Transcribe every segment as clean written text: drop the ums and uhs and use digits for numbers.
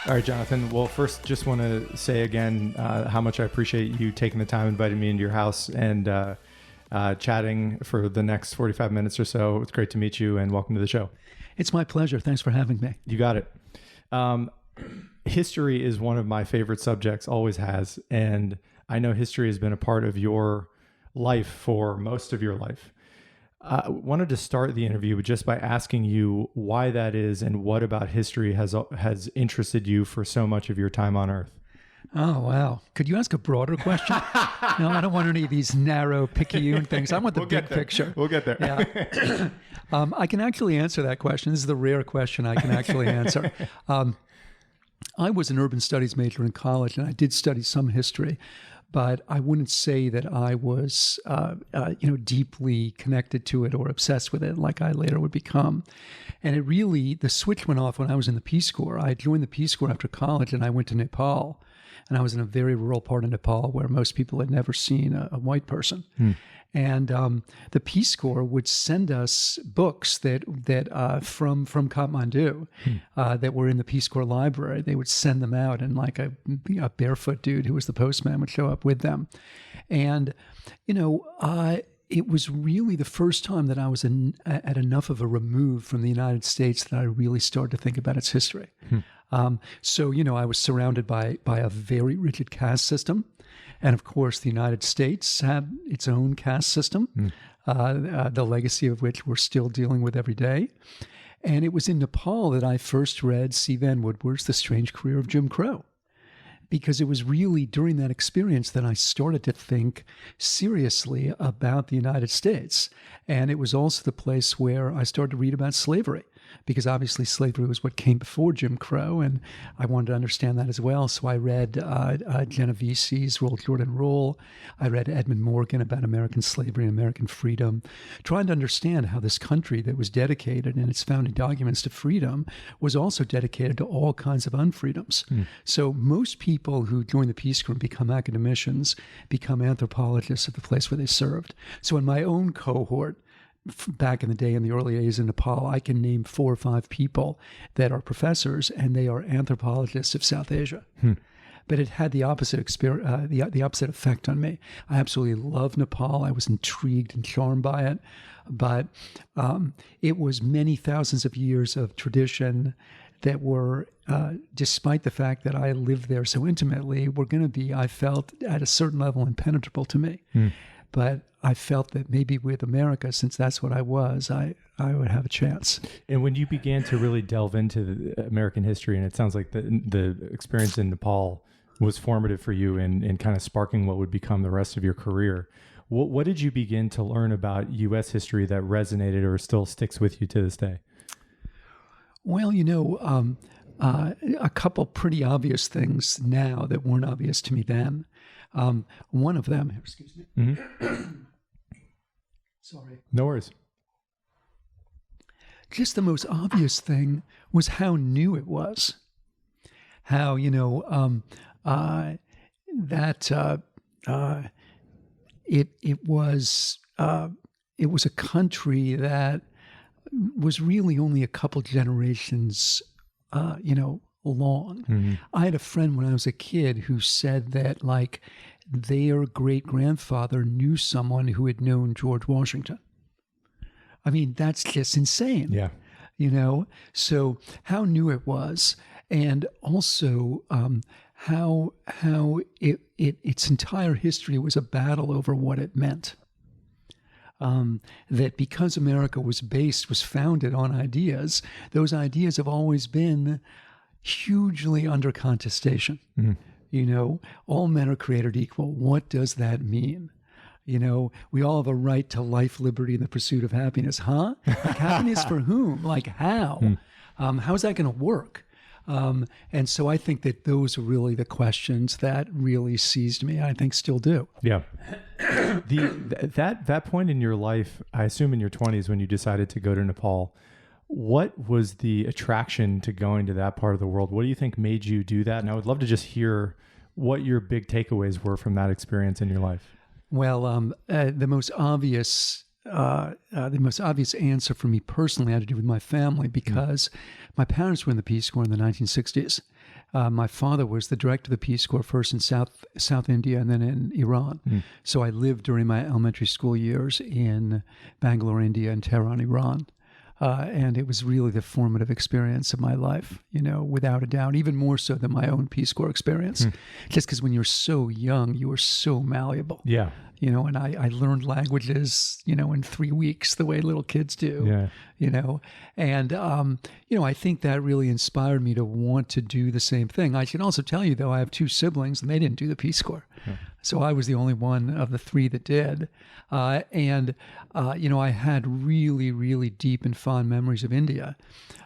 All right, Jonathan. Well, first, just want to say again how much I appreciate you taking the time, inviting me into your house, and chatting for the next 45 minutes or so. It's great to meet you, and welcome to the show. It's my pleasure. Thanks for having me. You got it. History is one of my favorite subjects, always has, and I know history has been a part of your life for most of your life. I wanted to start the interview just by asking you why that is and what about history has interested you for so much of your time on Earth. Oh, wow. Could you ask a broader question? No, I don't want any of these narrow, picayune things. I want the big picture. We'll get there. Yeah. I can actually answer that question. This is the rare question I can actually answer. I was an urban studies major in college, and I did study some history, but I wouldn't say that I was, deeply connected to it or obsessed with it like I later would become. And the switch went off when I was in the Peace Corps. I joined the Peace Corps after college, and I went to Nepal. And I was in a very rural part of Nepal where most people had never seen a white person. And the Peace Corps would send us books that from Kathmandu that were in the Peace Corps library. They would send them out, and like a barefoot dude who was the postman would show up with them. And, it was really the first time that I was at enough of a remove from the United States that I really started to think about its history. So, I was surrounded by a very rigid caste system. And of course, the United States had its own caste system, the legacy of which we're still dealing with every day. And it was in Nepal that I first read C. Vann Woodward's The Strange Career of Jim Crow, because it was really during that experience that I started to think seriously about the United States. And it was also the place where I started to read about slavery, because obviously slavery was what came before Jim Crow, and I wanted to understand that as well. So I read Genovese's Roll Jordan Roll. I read Edmund Morgan about American slavery and American freedom, trying to understand how this country that was dedicated in its founding documents to freedom was also dedicated to all kinds of unfreedoms. So most people who join the Peace Corps and become academicians become anthropologists at the place where they served. So in my own cohort, back in the day, in the early days in Nepal, I can name 4 or 5 people that are professors, and they are anthropologists of South Asia. But it had the opposite experience, the opposite effect on me. I absolutely love Nepal. I was intrigued and charmed by it, but it was many thousands of years of tradition that were, despite the fact that I lived there so intimately, were going to be, I felt, at a certain level, impenetrable to me. But I felt that maybe with America, since that's what I was, I would have a chance. And when you began to really delve into American history, and it sounds like the experience in Nepal was formative for you in kind of sparking what would become the rest of your career, what did you begin to learn about U.S. history that resonated or still sticks with you to this day? Well, a couple pretty obvious things now that weren't obvious to me then. One of them, excuse me. Sorry. No worries. Just the most obvious thing was how new it was. How, it was a country that was really only a couple generations, long. I had a friend when I was a kid who said that, like, their great-grandfather knew someone who had known George Washington. I mean, that's just insane. Yeah. So how new it was, and also how its entire history was a battle over what it meant. That because America was founded on ideas, those ideas have always been hugely under contestation. All men are created equal. What does that mean? We all have a right to life, liberty, and the pursuit of happiness. Like, happiness for whom? Like, how? How is that going to work? And so I think that those are really the questions that really seized me. I think still do. Yeah. That point in your life, I assume in your 20s when you decided to go to Nepal, what was the attraction to going to that part of the world? What do you think made you do that? And I would love to just hear what your big takeaways were from that experience in your life. Well, the most obvious answer for me personally had to do with my family, because my parents were in the Peace Corps in the 1960s. My father was the director of the Peace Corps, first in South India and then in Iran. So I lived during my elementary school years in Bangalore, India, and Tehran, Iran. And it was really the formative experience of my life, without a doubt, even more so than my own Peace Corps experience. Just because when you're so young, you are so malleable. Yeah. And I learned languages, in 3 weeks, the way little kids do, and, I think that really inspired me to want to do the same thing. I should also tell you, though, I have 2 siblings and they didn't do the Peace Corps. So I was the only one of the 3 that did. I had really, really deep and fond memories of India.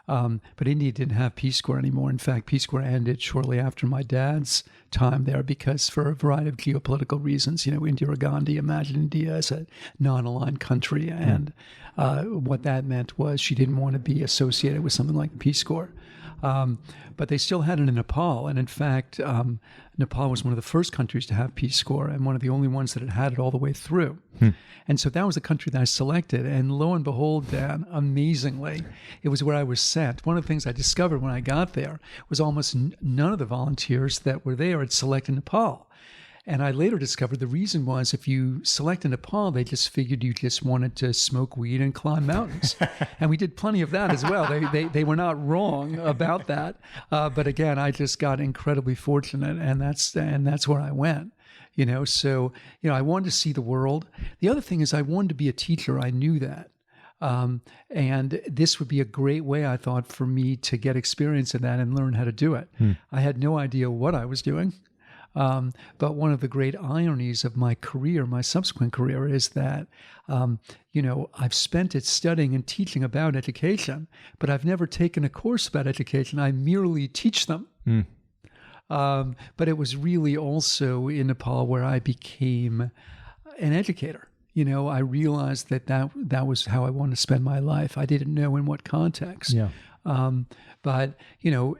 But India didn't have Peace Corps anymore. In fact, Peace Corps ended shortly after my dad's time there because for a variety of geopolitical reasons, Indira Gandhi imagined India as a non-aligned country. And what that meant was she didn't want to be associated with something like the Peace Corps. But they still had it in Nepal. And in fact, Nepal was one of the first countries to have Peace Corps and one of the only ones that had it all the way through. And so that was the country that I selected. And lo and behold, Dan, amazingly, it was where I was sent. One of the things I discovered when I got there was almost none of the volunteers that were there had selected Nepal. And I later discovered the reason was if you selected Nepal, they just figured you just wanted to smoke weed and climb mountains. And we did plenty of that as well. They were not wrong about that. But again, I just got incredibly fortunate, and that's where I went. So I wanted to see the world. The other thing is I wanted to be a teacher. I knew that. And this would be a great way, I thought, for me to get experience in that and learn how to do it. I had no idea what I was doing. But one of the great ironies of my career, my subsequent career, is that, I've spent it studying and teaching about education, but I've never taken a course about education. I merely teach them. But it was really also in Nepal where I became an educator. I realized that was how I wanted to spend my life. I didn't know in what context. Yeah. But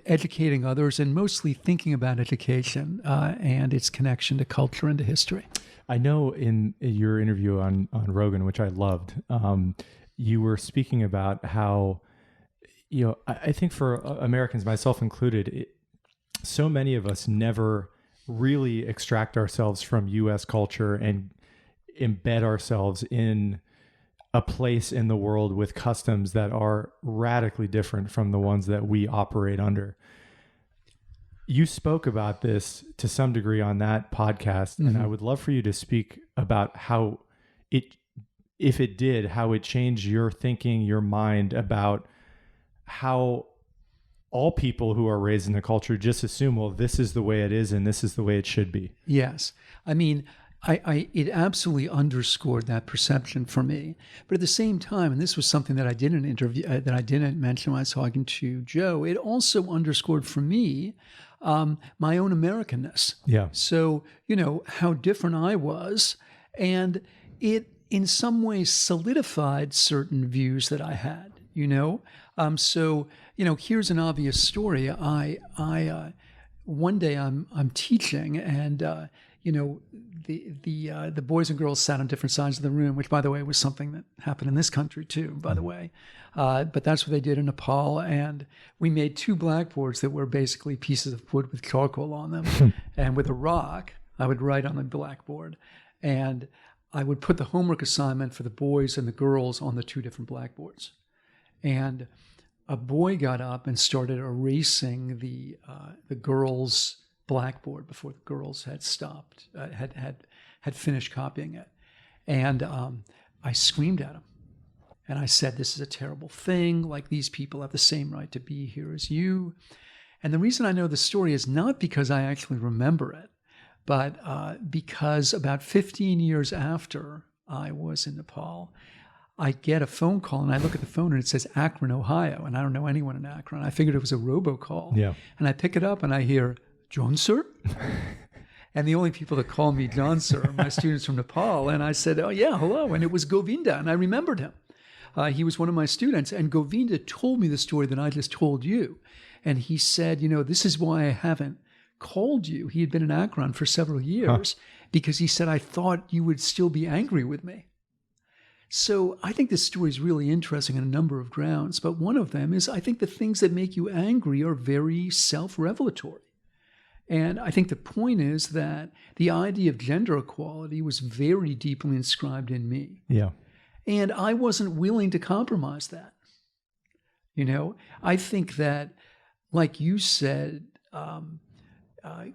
educating others and mostly thinking about education and its connection to culture and to history. I know in your interview on Rogan, which I loved, you were speaking about how, I think for Americans, myself included, so many of us never really extract ourselves from U.S. culture and embed ourselves in a place in the world with customs that are radically different from the ones that we operate under. You spoke about this to some degree on that podcast, and I would love for you to speak about how if it did, how it changed your thinking, your mind about how all people who are raised in the culture just assume, well, this is the way it is and this is the way it should be. Yes. I mean, it absolutely underscored that perception for me. But at the same time, and this was something that I didn't mention when I was talking to Joe, it also underscored for me my own Americanness. Yeah. So, how different I was. And it in some ways solidified certain views that I had, So, here's an obvious story. I one day I'm teaching and, the boys and girls sat on different sides of the room, which, by the way, was something that happened in this country too, by the way. But that's what they did in Nepal. And we made 2 blackboards that were basically pieces of wood with charcoal on them. And with a rock, I would write on the blackboard. And I would put the homework assignment for the boys and the girls on the 2 different blackboards. And a boy got up and started erasing the girls' blackboard before the girls had stopped, had finished copying it. And I screamed at him. And I said, this is a terrible thing. Like, these people have the same right to be here as you. And the reason I know the story is not because I actually remember it, but because about 15 years after I was in Nepal, I get a phone call and I look at the phone and it says Akron, Ohio. And I don't know anyone in Akron. I figured it was a robocall. Yeah. And I pick it up and I hear, John, sir? And the only people that call me John, sir, are my students from Nepal. And I said, oh, yeah, hello. And it was Govinda. And I remembered him. He was one of my students. And Govinda told me the story that I just told you. And he said, this is why I haven't called you. He had been in Akron for several years because he said, I thought you would still be angry with me. So I think this story is really interesting on a number of grounds. But one of them is I think the things that make you angry are very self-revelatory. And I think the point is that the idea of gender equality was very deeply inscribed in me. Yeah. And I wasn't willing to compromise that. I think that, like you said,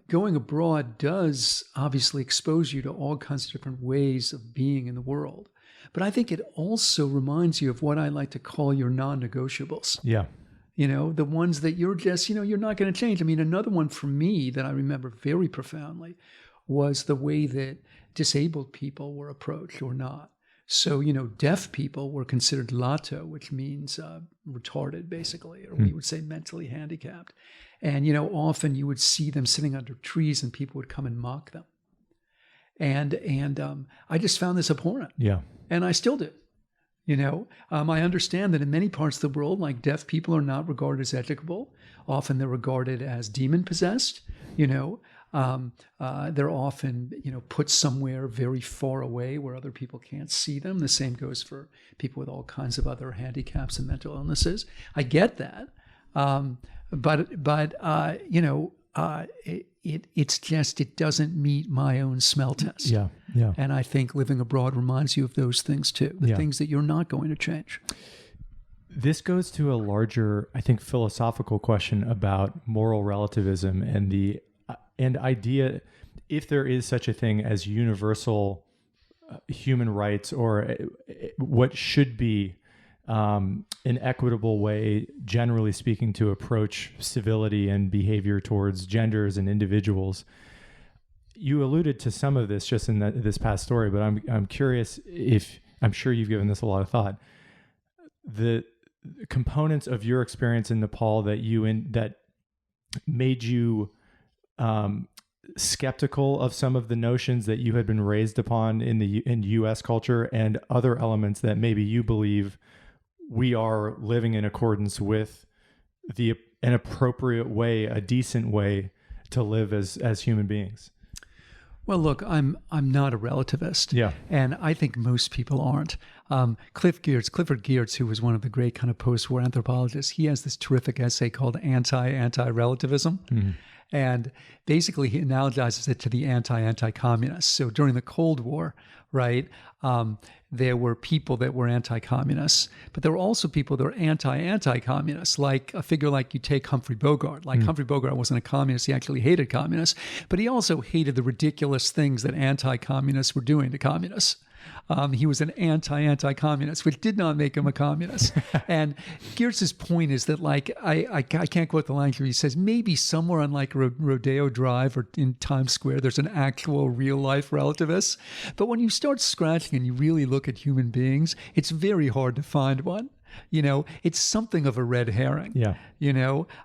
going abroad does obviously expose you to all kinds of different ways of being in the world. But I think it also reminds you of what I like to call your non-negotiables. Yeah. The ones that you're just, you're not going to change. I mean, another one for me that I remember very profoundly was the way that disabled people were approached or not. So, deaf people were considered lato, which means retarded, basically, or we would say mentally handicapped. And, often you would see them sitting under trees and people would come and mock them. And I just found this abhorrent. Yeah. And I still do. I understand that in many parts of the world, like deaf people are not regarded as educable. Often they're regarded as demon-possessed. They're often, put somewhere very far away where other people can't see them. The same goes for people with all kinds of other handicaps and mental illnesses. I get that, it's just it doesn't meet my own smell test. Yeah, yeah. And I think living abroad reminds you of those things too, the things that you're not going to change. This goes to a larger, I think, philosophical question about moral relativism and the idea, if there is such a thing as universal human rights, or what should be an equitable way, generally speaking, to approach civility and behavior towards genders and individuals. You alluded to some of this just in this past story, but I'm curious if, I'm sure you've given this a lot of thought, the components of your experience in Nepal that made you skeptical of some of the notions that you had been raised upon in U.S. culture, and other elements that maybe you believe we are living in accordance with an appropriate way, a decent way to live as human beings. Well, look, I'm not a relativist. Yeah. And I think most people aren't. Clifford Geertz, who was one of the great kind of post-war anthropologists, he has this terrific essay called Anti-Relativism. Mm-hmm. And basically he analogizes it to the anti-communists. So during the Cold War, right, there were people that were anti-communists, but there were also people that were anti-communists, like a figure like you take Humphrey Bogart. Humphrey Bogart wasn't a communist. He actually hated communists, but he also hated the ridiculous things that anti-communists were doing to communists. He was an anti-communist, which did not make him a communist. And Geertz's point is that, I can't quote the line here. He says, maybe somewhere on Rodeo Drive or in Times Square, there's an actual real-life relativist. But when you start scratching and you really look at human beings, it's very hard to find one. It's something of a red herring. Yeah.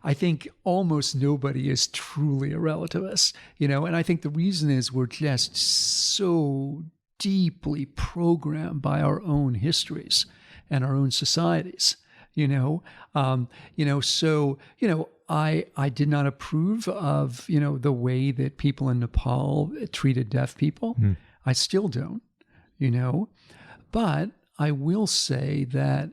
I think almost nobody is truly a relativist, and I think the reason is we're just so deeply programmed by our own histories and our own societies, So, I did not approve of, the way that people in Nepal treated deaf people. I still don't, but I will say that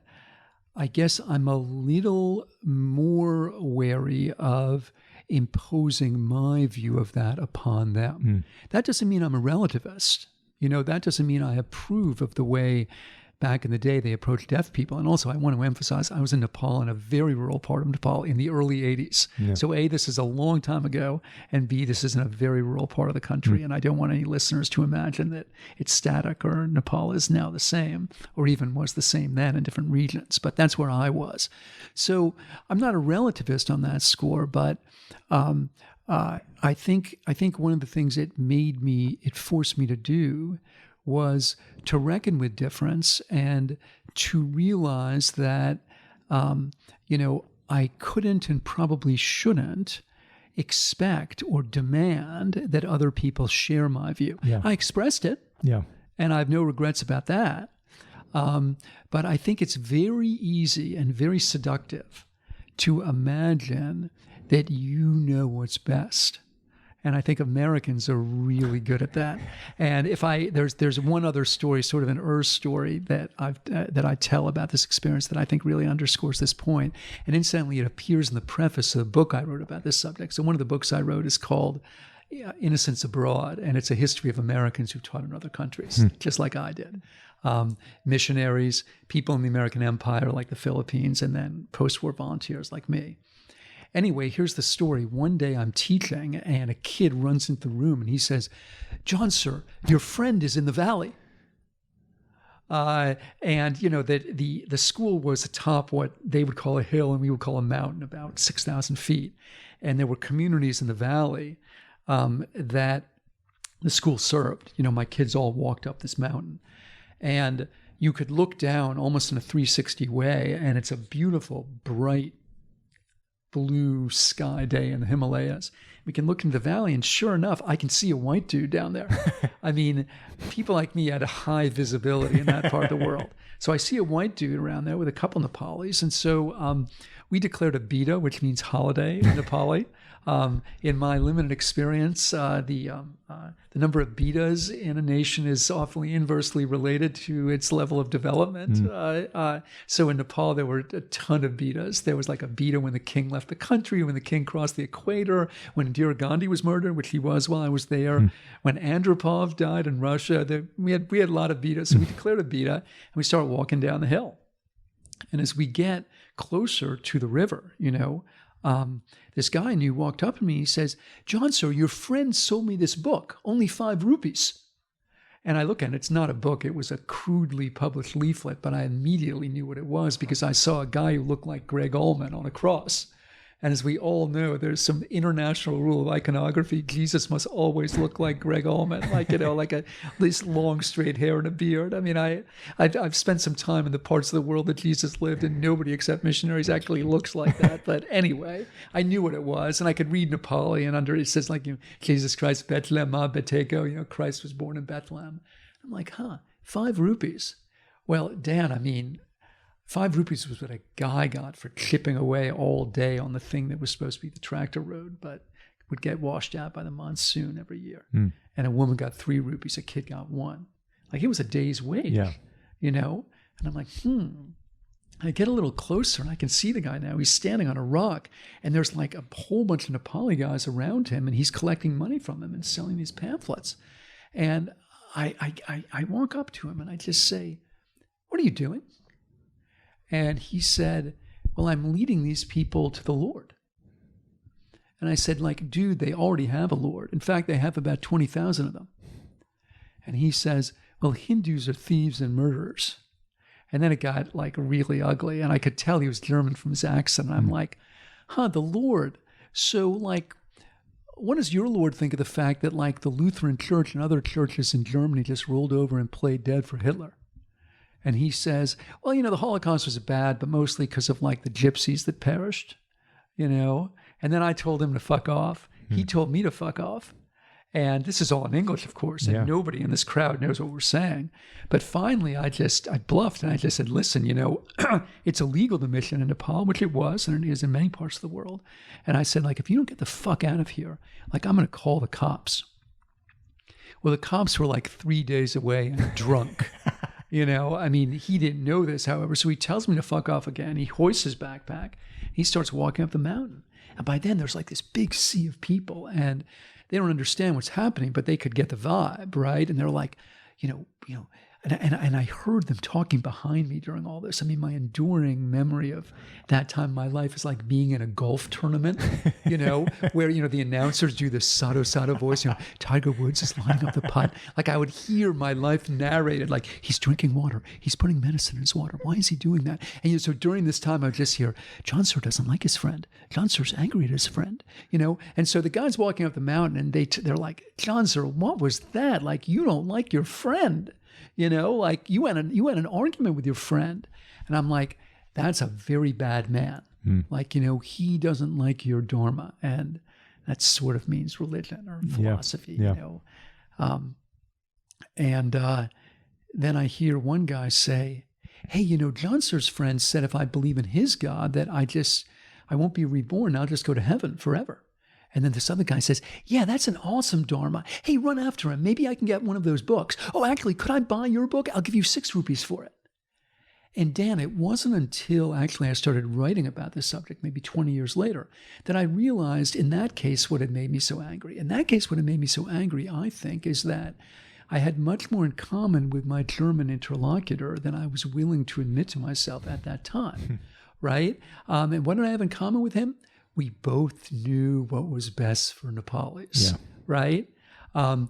I guess I'm a little more wary of imposing my view of that upon them. That doesn't mean I'm a relativist. That doesn't mean I approve of the way back in the day they approached deaf people. And also I want to emphasize, I was in Nepal, in a very rural part of Nepal in the early 80s. Yeah. So A, this is a long time ago, and B, this is in a very rural part of the country. And I don't want any listeners to imagine that it's static or Nepal is now the same, or even was the same then in different regions. But that's where I was. So I'm not a relativist on that score, but I think one of the things it forced me to do was to reckon with difference and to realize that, I couldn't and probably shouldn't expect or demand that other people share my view. Yeah. I expressed it. Yeah. And I have no regrets about that. But I think it's very easy and very seductive to imagine that you know what's best And I think Americans are really good at that. And there's one other story, sort of an story that I tell about this experience that I think really underscores this point. And incidentally, it appears in the preface of the book I wrote about this subject. So one of the books I wrote is called Innocents Abroad, and it's a history of Americans who taught in other countries, just like I did. Missionaries, people in the American Empire like the Philippines, and then post-war volunteers like me. Anyway, here's the story. One day I'm teaching, and a kid runs into the room, and he says, "John, sir, your friend is in the valley." And the school was atop what they would call a hill and we would call a mountain, about 6,000 feet. And there were communities in the valley that the school served. My kids all walked up this mountain. And you could look down almost in a 360 way, and it's a beautiful, bright, blue sky day in the Himalayas. We can look into the valley, and sure enough, I can see a white dude down there. I mean, people like me had a high visibility in that part of the world. So I see a white dude around there with a couple Nepalis, and so we declared a bida, which means holiday in Nepali. In my limited experience, the number of bidas in a nation is awfully inversely related to its level of development. So in Nepal, there were a ton of bidas. There was like a bida when the king left the country, when the king crossed the equator, when Indira Gandhi was murdered, which he was while I was there, when Andropov died in Russia. We had a lot of bidas. So we declared a bida, and we started walking down the hill. And as we get closer to the river, this guy I knew walked up to me. He says, "John, sir, your friend sold me this book, only 5 rupees. And I look at it. It's not a book. It was a crudely published leaflet, but I immediately knew what it was because I saw a guy who looked like Greg Allman on a cross. And as we all know, there's some international rule of iconography. Jesus must always look like Greg Allman, like this long straight hair and a beard. I mean, I've spent some time in the parts of the world that Jesus lived, and nobody except missionaries actually looks like that. But anyway, I knew what it was, and I could read Nepali, and under it says Jesus Christ, Bethlehem, ma Beteko, Christ was born in Bethlehem. I'm like, 5 rupees. Well, Dan, 5 rupees was what a guy got for chipping away all day on the thing that was supposed to be the tractor road, but would get washed out by the monsoon every year. And a woman got 3 rupees, a kid got 1. Like it was a day's wage, And I'm like, I get a little closer and I can see the guy now. He's standing on a rock, and there's like a whole bunch of Nepali guys around him, and he's collecting money from them and selling these pamphlets. And I walk up to him and I just say, "What are you doing?" And he said, "Well, I'm leading these people to the Lord." And I said, "Dude, they already have a Lord. In fact, they have about 20,000 of them." And he says, "Well, Hindus are thieves and murderers." And then it got really ugly. And I could tell he was German from his accent. And I'm like, the Lord. So what does your Lord think of the fact that the Lutheran Church and other churches in Germany just rolled over and played dead for Hitler? And he says, "Well, the Holocaust was bad, but mostly because of the gypsies that perished, And then I told him to fuck off. He told me to fuck off. And this is all in English, of course, and nobody in this crowd knows what we're saying. But finally, I bluffed, and I just said, "Listen, it's illegal to mission in Nepal," which it was, and it is in many parts of the world. And I said, if you don't get the fuck out of here, I'm going to call the cops. Well, the cops were 3 days away and drunk. He didn't know this, however, so he tells me to fuck off again. He hoists his backpack. He starts walking up the mountain. And by then, there's this big sea of people, and they don't understand what's happening, but they could get the vibe, right? And they're like, and I heard them talking behind me during all this. My enduring memory of that time in my life is like being in a golf tournament, where, the announcers do this Sado voice, Tiger Woods is lining up the putt. I would hear my life narrated, he's drinking water, he's putting medicine in his water. Why is he doing that? And so during this time, I would just hear, John Sir doesn't like his friend. John Sir's angry at his friend, And so the guys walking up the mountain, and they're like, "John Sir, what was that? You don't like your friend. You had an argument with your friend." And I'm like, "That's a very bad man. He doesn't like your dharma." And that sort of means religion or philosophy, And then I hear one guy say, "Hey, John Sir's friend said if I believe in his God that I won't be reborn. I'll just go to heaven forever." And then this other guy says, yeah, that's an awesome Dharma. Hey, run after him. Maybe I can get one of those books. Oh, actually, could I buy your book? I'll give you 6 rupees for it. And Dan, it wasn't until actually I started writing about this subject, maybe 20 years later, that I realized in that case what had made me so angry. In that case, what had made me so angry, I think, is that I had much more in common with my German interlocutor than I was willing to admit to myself at that time, right? And what did I have in common with him? We both knew what was best for Nepalis, right? And,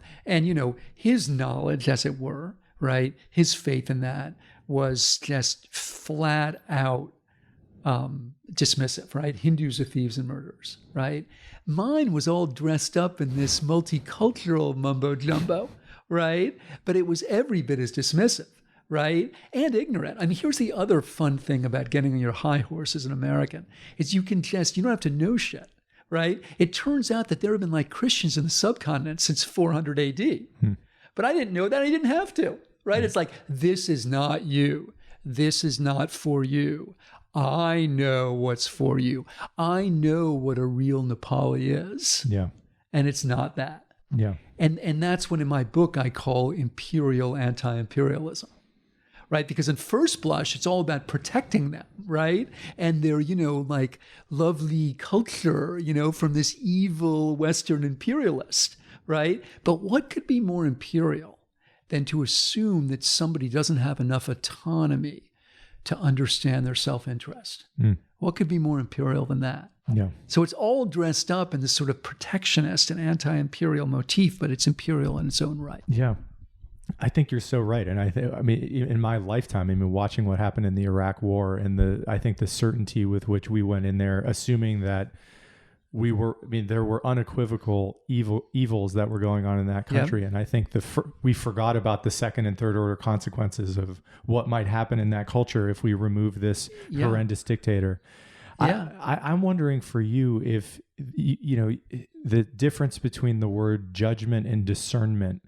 his knowledge, as it were, right, his faith in that was just flat out dismissive, right? Hindus are thieves and murderers, right? Mine was all dressed up in this multicultural mumbo jumbo, right? But it was every bit as dismissive, right? And ignorant. I mean, here's the other fun thing about getting on your high horse as an American, is you don't have to know shit, right? It turns out that there have been like Christians in the subcontinent since 400 AD. But I didn't know that. I didn't have to. Right? It's like, this is not you. This is not for you. I know what's for you. I know what a real Nepali is. Yeah. And it's not that. Yeah. And that's what in my book I call imperial anti-imperialism. Right? Because in first blush, it's all about protecting them, right? And their, like lovely culture, from this evil Western imperialist, right? But what could be more imperial than to assume that somebody doesn't have enough autonomy to understand their self-interest? What could be more imperial than that? Yeah. So it's all dressed up in this sort of protectionist and anti-imperial motif, but it's imperial in its own right. Yeah. I think you're so right. And I mean, in my lifetime, watching what happened in the Iraq War and I think the certainty with which we went in there, assuming that there were unequivocal evils that were going on in that country. And I think we forgot about the second and third order consequences of what might happen in that culture if we remove this horrendous dictator. I'm wondering for you if, the difference between the word judgment and discernment,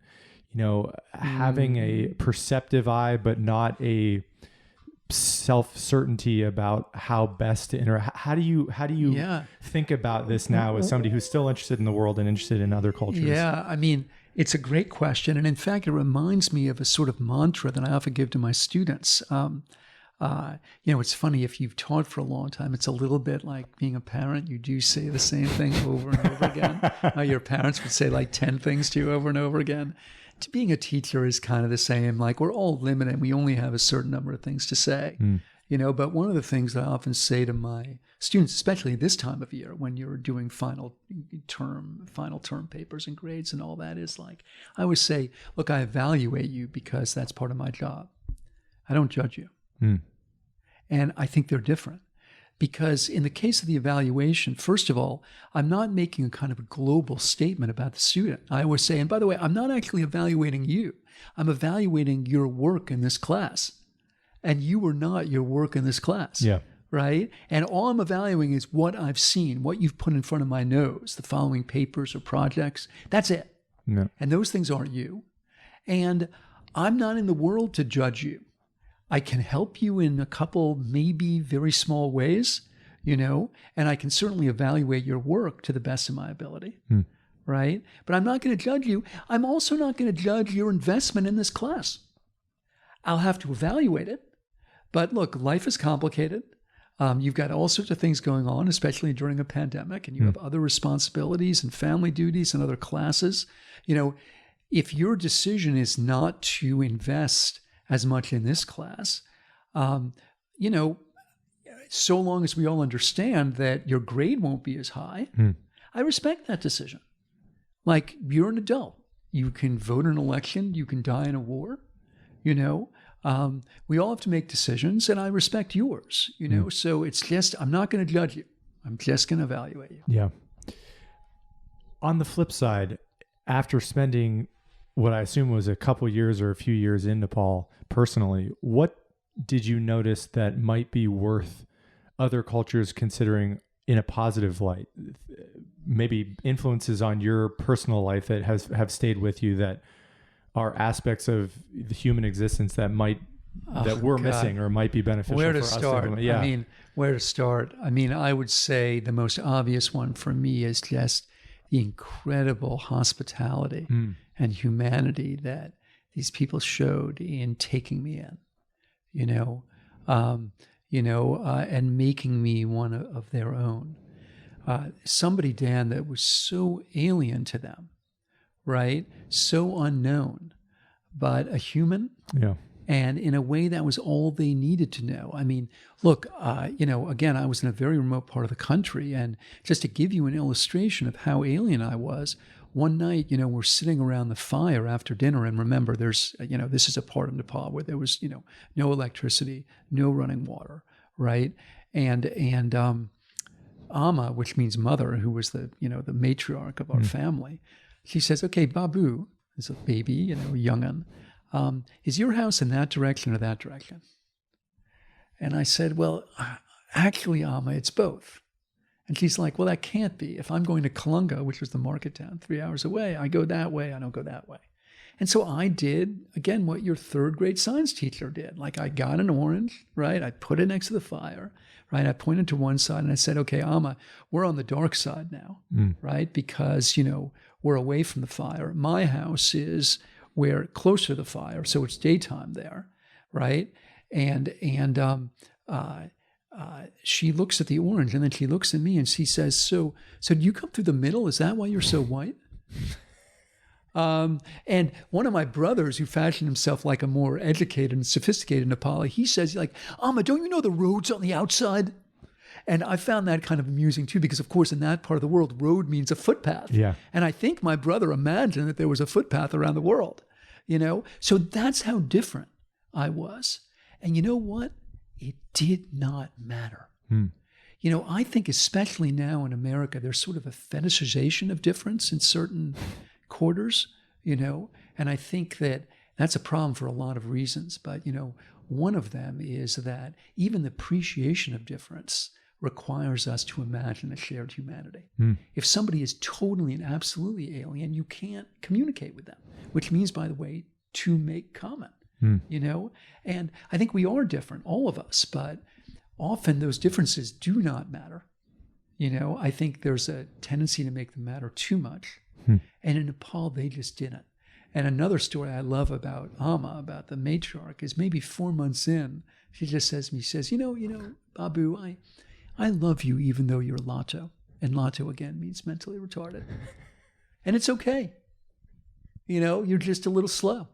having a perceptive eye, but not a self-certainty about how best to interact. How do you think about this now as somebody who's still interested in the world and interested in other cultures? Yeah, I mean, it's a great question. And in fact, it reminds me of a sort of mantra that I often give to my students. It's funny, if you've taught for a long time, it's a little bit like being a parent. You do say the same thing over and over again. Your parents would say like 10 things to you over and over again. To being a teacher is kind of the same. Like, we're all limited. We only have a certain number of things to say, but one of the things that I often say to my students, especially this time of year when you're doing final term papers and grades and all that, is like, I always say, look, I evaluate you because that's part of my job. I don't judge you. And I think they're different. Because in the case of the evaluation, first of all, I'm not making a kind of a global statement about the student. I always say, and by the way, I'm not actually evaluating you. I'm evaluating your work in this class. And you are not your work in this class. Yeah. Right? And all I'm evaluating is what I've seen, what you've put in front of my nose, the following papers or projects. That's it. No. And those things aren't you. And I'm not in the world to judge you. I can help you in a couple, maybe very small ways, and I can certainly evaluate your work to the best of my ability, right? But I'm not going to judge you. I'm also not going to judge your investment in this class. I'll have to evaluate it. But look, life is complicated. You've got all sorts of things going on, especially during a pandemic, and you have other responsibilities and family duties and other classes. If your decision is not to invest as much in this class, so long as we all understand that your grade won't be as high, I respect that decision. Like, you're an adult. You can vote in an election. You can die in a war. We all have to make decisions, and I respect yours. So it's just, I'm not going to judge you. I'm just going to evaluate you. Yeah. On the flip side, after spending what I assume was a couple years or a few years in Nepal personally, what did you notice that might be worth other cultures considering in a positive light? Maybe influences on your personal life that have stayed with you that are aspects of the human existence that we're missing or might be beneficial Where to for start? us. Yeah. Where to start? I would say the most obvious one for me is just the incredible hospitality and humanity that these people showed in taking me in, and making me one of their own. Somebody, Dan, that was so alien to them, right? So unknown, but a human. Yeah. And in a way, that was all they needed to know. I mean, look, again, I was in a very remote part of the country. And just to give you an illustration of how alien I was, one night, we're sitting around the fire after dinner. And remember, there's, this is a part of Nepal where there was, no electricity, no running water, right? And Amma, which means mother, who was the matriarch of our family, she says, okay, Babu, is a baby, young'un, is your house in that direction or that direction? And I said, well, actually, Amma, it's both. And she's like, well, that can't be. If I'm going to Kalunga, which was the market town 3 hours away, I go that way, I don't go that way. And so I did, again, what your third grade science teacher did. Like I got an orange, right? I put it next to the fire, right? I pointed to one side and I said, okay, Amma, we're on the dark side now, right? Because, we're away from the fire. My house is we're closer to the fire, so it's daytime there, right? And she looks at the orange, and then she looks at me, and she says, "So do you come through the middle? Is that why you're so white?" And one of my brothers, who fashioned himself like a more educated and sophisticated Nepali, he says, like, "Amma, don't you know the road's on the outside?" And I found that kind of amusing too, because of course in that part of the world, road means a footpath. Yeah. And I think my brother imagined that there was a footpath around the world, So that's how different I was. And you know what? It did not matter. I think especially now in America, there's sort of a fetishization of difference in certain quarters, and I think that that's a problem for a lot of reasons. But, one of them is that even the appreciation of difference requires us to imagine a shared humanity. If somebody is totally and absolutely alien, you can't communicate with them, which means, by the way, to make comment, And I think we are different, all of us, but often those differences do not matter. I think there's a tendency to make them matter too much. And in Nepal, they just didn't. And another story I love about Amma, about the matriarch, is maybe 4 months in, she just says to me, Babu, I love you even though you're Lato. And Lato, again, means mentally retarded. And it's okay. You're just a little slow.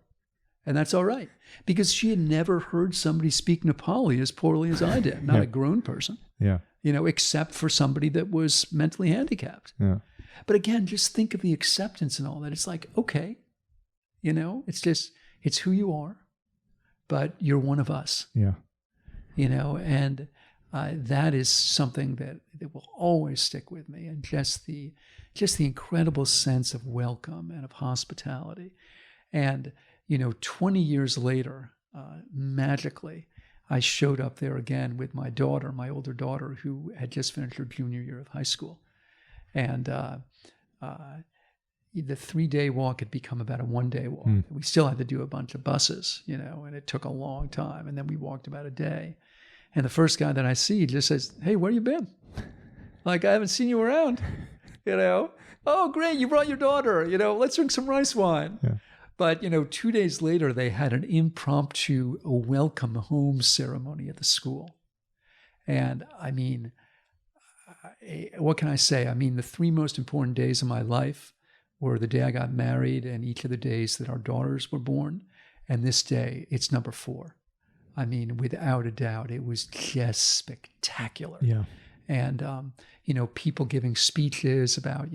And that's all right. Because she had never heard somebody speak Nepali as poorly as I did. Not a grown person. Yeah. Except for somebody that was mentally handicapped. Yeah. But again, just think of the acceptance and all that. It's like, okay, it's who you are, but you're one of us. Yeah. And that is something that will always stick with me, and just the incredible sense of welcome and of hospitality. And 20 years later, magically, I showed up there again with my daughter, my older daughter, who had just finished her junior year of high school, and the 3-day walk had become about a 1-day walk. We still had to do a bunch of buses, and it took a long time. And then we walked about a day. And the first guy that I see just says, "Hey, where you been? Like, I haven't seen you around, Oh, great, you brought your daughter, let's drink some rice wine." Yeah. But, 2 days later, they had an impromptu welcome home ceremony at the school. And I mean, what can I say? I mean, the 3 most important days of my life were the day I got married and each of the days that our daughters were born. And this day, it's number 4. I mean, without a doubt, it was just spectacular. Yeah. And, people giving speeches about,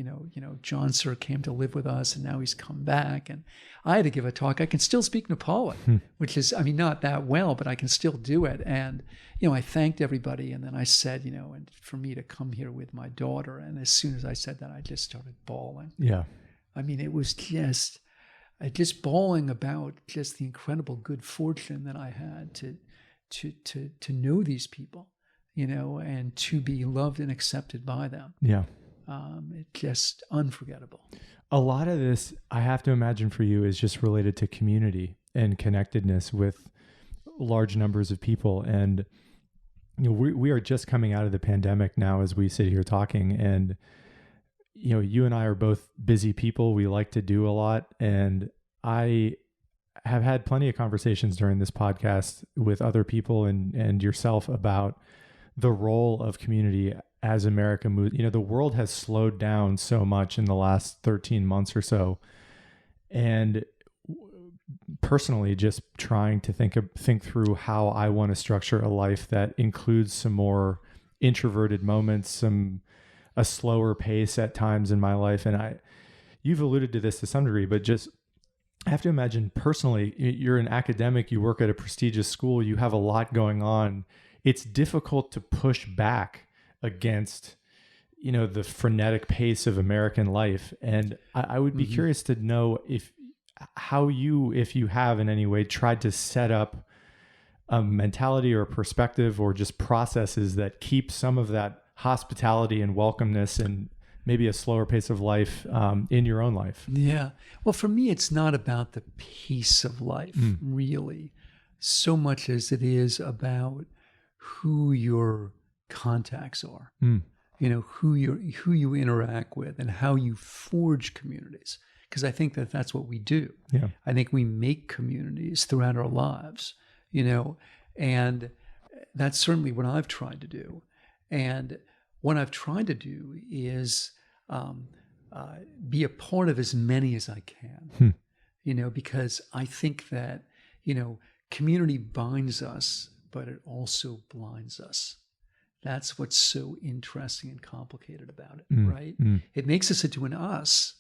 John Sir came to live with us and now he's come back. And I had to give a talk. I can still speak Nepali, which is, not that well, but I can still do it. And, I thanked everybody. And then I said, and for me to come here with my daughter. And as soon as I said that, I just started bawling. Yeah. I mean, it was just bawling about just the incredible good fortune that I had to know these people, and to be loved and accepted by them. Yeah. It's just unforgettable. A lot of this, I have to imagine for you, is just related to community and connectedness with large numbers of people. And, we are just coming out of the pandemic now as we sit here talking, and you and I are both busy people. We like to do a lot. And I have had plenty of conversations during this podcast with other people and yourself about the role of community as America moves. The world has slowed down so much in the last 13 months or so. And personally, just trying to think through how I want to structure a life that includes some more introverted moments, a slower pace at times in my life. And you've alluded to this to some degree, but just I have to imagine personally, you're an academic, you work at a prestigious school, you have a lot going on. It's difficult to push back against, the frenetic pace of American life. And I would be curious to know if you have in any way tried to set up a mentality or a perspective or just processes that keep some of that hospitality and welcomeness and maybe a slower pace of life in your own life. Yeah. Well, for me, it's not about the pace of life, really, so much as it is about who your contacts are, who you interact with and how you forge communities. Because I think that's what we do. Yeah. I think we make communities throughout our lives, and that's certainly what I've tried to do. And what I've tried to do is be a part of as many as I can, because I think that, community binds us, but it also blinds us. That's what's so interesting and complicated about it, right? It makes us into an us,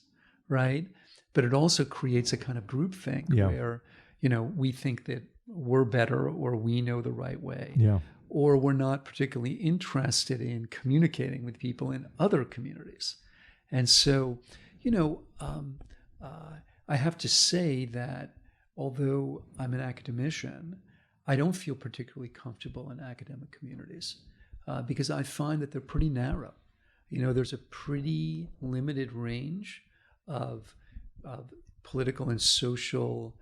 right? But it also creates a kind of groupthink where, we think that we're better or we know the right way. Yeah. Or we're not particularly interested in communicating with people in other communities. And so, I have to say that although I'm an academician, I don't feel particularly comfortable in academic communities because I find that they're pretty narrow. There's a pretty limited range of political and social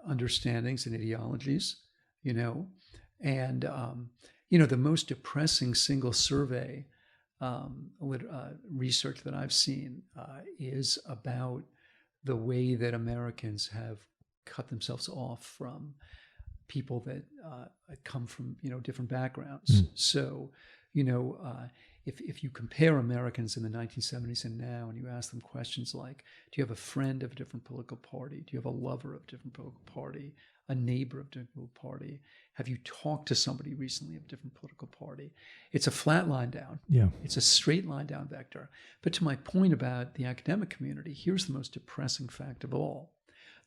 understandings and ideologies, and the most depressing single survey research that I've seen is about the way that Americans have cut themselves off from people that come from different backgrounds. So if you compare Americans in the 1970s and now, and you ask them questions like, do you have a friend of a different political party? Do you have a lover of a different political party? A neighbor of a different political party? Have you talked to somebody recently of a different political party? It's a flat line down. Yeah. It's a straight line down vector. But to my point about the academic community, here's the most depressing fact of all.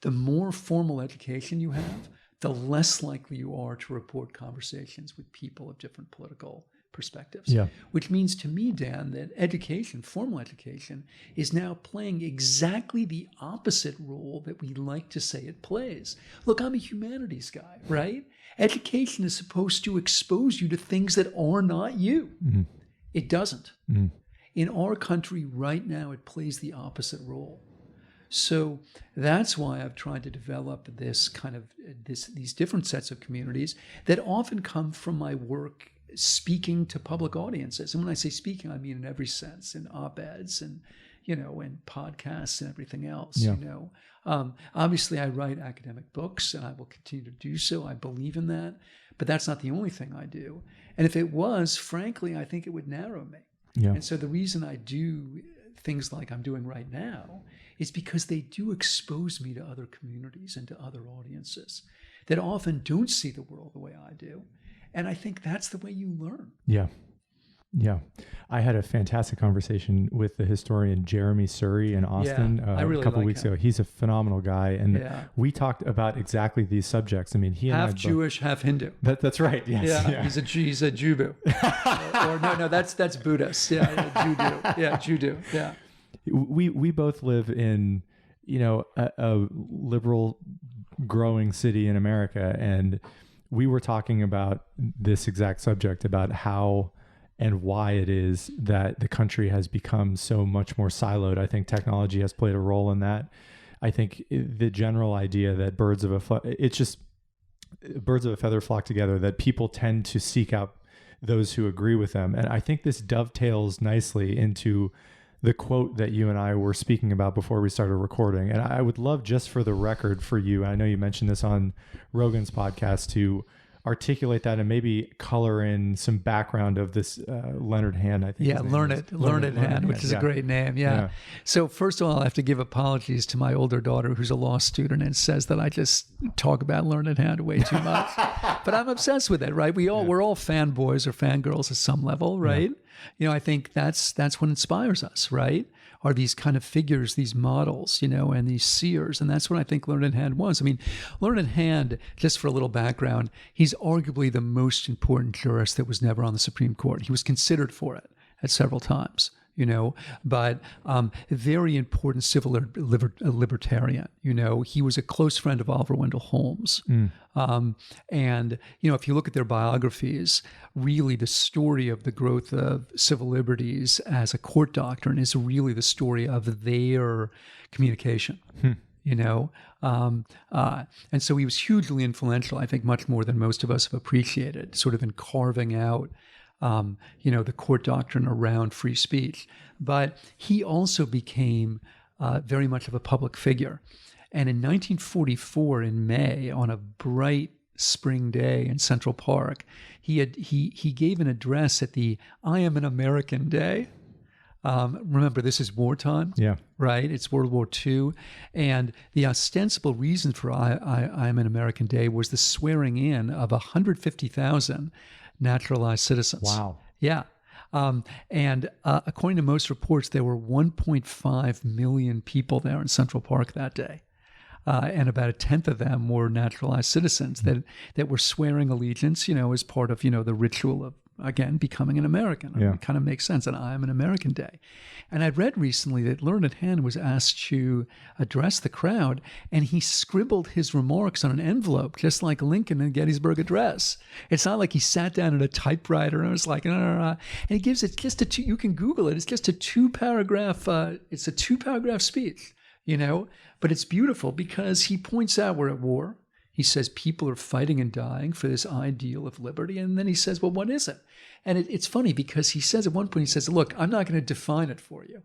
The more formal education you have, the less likely you are to report conversations with people of different political perspectives. Yeah. Which means to me, Dan, that education, formal education, is now playing exactly the opposite role that we like to say it plays. Look, I'm a humanities guy, right? Education is supposed to expose you to things that are not you. It doesn't. In our country right now, it plays the opposite role. So that's why I've tried to develop this kind of these different sets of communities that often come from my work speaking to public audiences. And when I say speaking, I mean in every sense, in op-eds and, and podcasts and everything else, Obviously, I write academic books and I will continue to do so. I believe in that. But that's not the only thing I do. And if it was, frankly, I think it would narrow me. Yeah. And so the reason I do things like I'm doing right now is because they do expose me to other communities and to other audiences that often don't see the world the way I do. And I think that's the way you learn. Yeah. Yeah. I had a fantastic conversation with the historian Jeremy Surrey in Austin I really a couple like weeks him. ago. He's a phenomenal guy. And we talked about exactly these subjects. I mean, he and half Jewish, half Hindu. That's right. Yes. Yeah. He's a Jubu. or no, that's Buddhist. Yeah, Judo. Yeah. We both live in, a liberal growing city in America. And we were talking about this exact subject, about how and why it is that the country has become so much more siloed. I think technology has played a role in that. I think the general idea that birds of a feather flock together, that people tend to seek out those who agree with them. And I think this dovetails nicely into the quote that you and I were speaking about before we started recording. And I would love, just for the record for you, I know you mentioned this on Rogan's podcast, to articulate that and maybe color in some background of this Leonard Hand, I think. Yeah, Learned Hand, which is a great name. Yeah. So first of all, I have to give apologies to my older daughter, who's a law student, and says that I just talk about Learned Hand way too much. But I'm obsessed with it, right? We're all fanboys or fangirls at some level, right? You know, I think that's what inspires us, right? Are these kind of figures, these models, you know, and these seers. And that's what I think Learned Hand was. I mean, Learned Hand, just for a little background, he's arguably the most important jurist that was never on the Supreme Court. He was considered for it at several times, you know, but a very important civil libertarian. You know, he was a close friend of Oliver Wendell Holmes. And, you know, if you look at their biographies, really the story of the growth of civil liberties as a court doctrine is really the story of their communication. You know, and so he was hugely influential, I think much more than most of us have appreciated, sort of in carving out you know, the court doctrine around free speech. But he also became very much of a public figure. And in 1944, in May, on a bright spring day in Central Park, he gave an address at the I Am an American Day. Remember, this is wartime, right? It's World War II. And the ostensible reason for I Am an American Day was the swearing in of 150,000 naturalized citizens. Wow. Yeah. And according to most reports, there were 1.5 million people there in Central Park that day. And about a tenth of them were naturalized citizens that were swearing allegiance, you know, as part of, you know, the ritual of, again, becoming an American. I mean, it kind of makes sense. And I Am an American Day. And I'd read recently that Learned Hand was asked to address the crowd, and he scribbled his remarks on an envelope, just like Lincoln in the Gettysburg Address. It's not like he sat down at a typewriter and was like, and he gives it just a two, you can Google it. It's just a two-paragraph speech, you know, but it's beautiful because he points out we're at war. He says people are fighting and dying for this ideal of liberty. And then he says, well, what is it? And it's funny because he says at one point, he says, look, I'm not going to define it for you.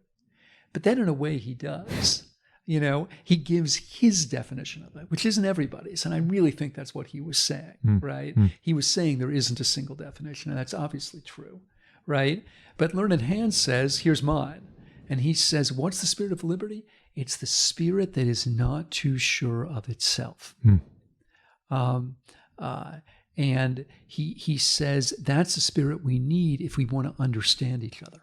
But then in a way he does. You know, he gives his definition of it, which isn't everybody's. And I really think that's what he was saying, right? He was saying there isn't a single definition, and that's obviously true, right? But Learned Hand says, here's mine. And he says, what's the spirit of liberty? It's the spirit that is not too sure of itself. And he says that's the spirit we need if we want to understand each other.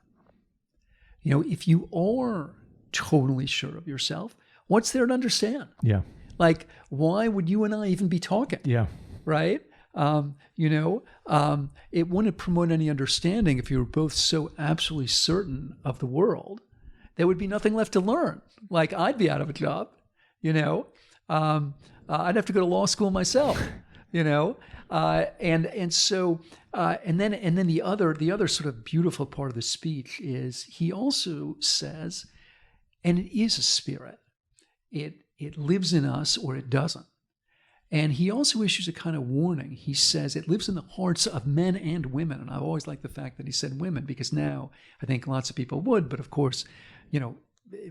You know, if you are totally sure of yourself, what's there to understand? Yeah. Like, why would you and I even be talking? Yeah. Right? You know, it wouldn't promote any understanding if you were both so absolutely certain of the world. There would be nothing left to learn. Like, I'd be out of a job, you know. I'd have to go to law school myself, you know, and so then the other sort of beautiful part of the speech is he also says, and it is a spirit, it lives in us or it doesn't, and he also issues a kind of warning. He says it lives in the hearts of men and women, and I've always liked the fact that he said women because now I think lots of people would, but of course, you know,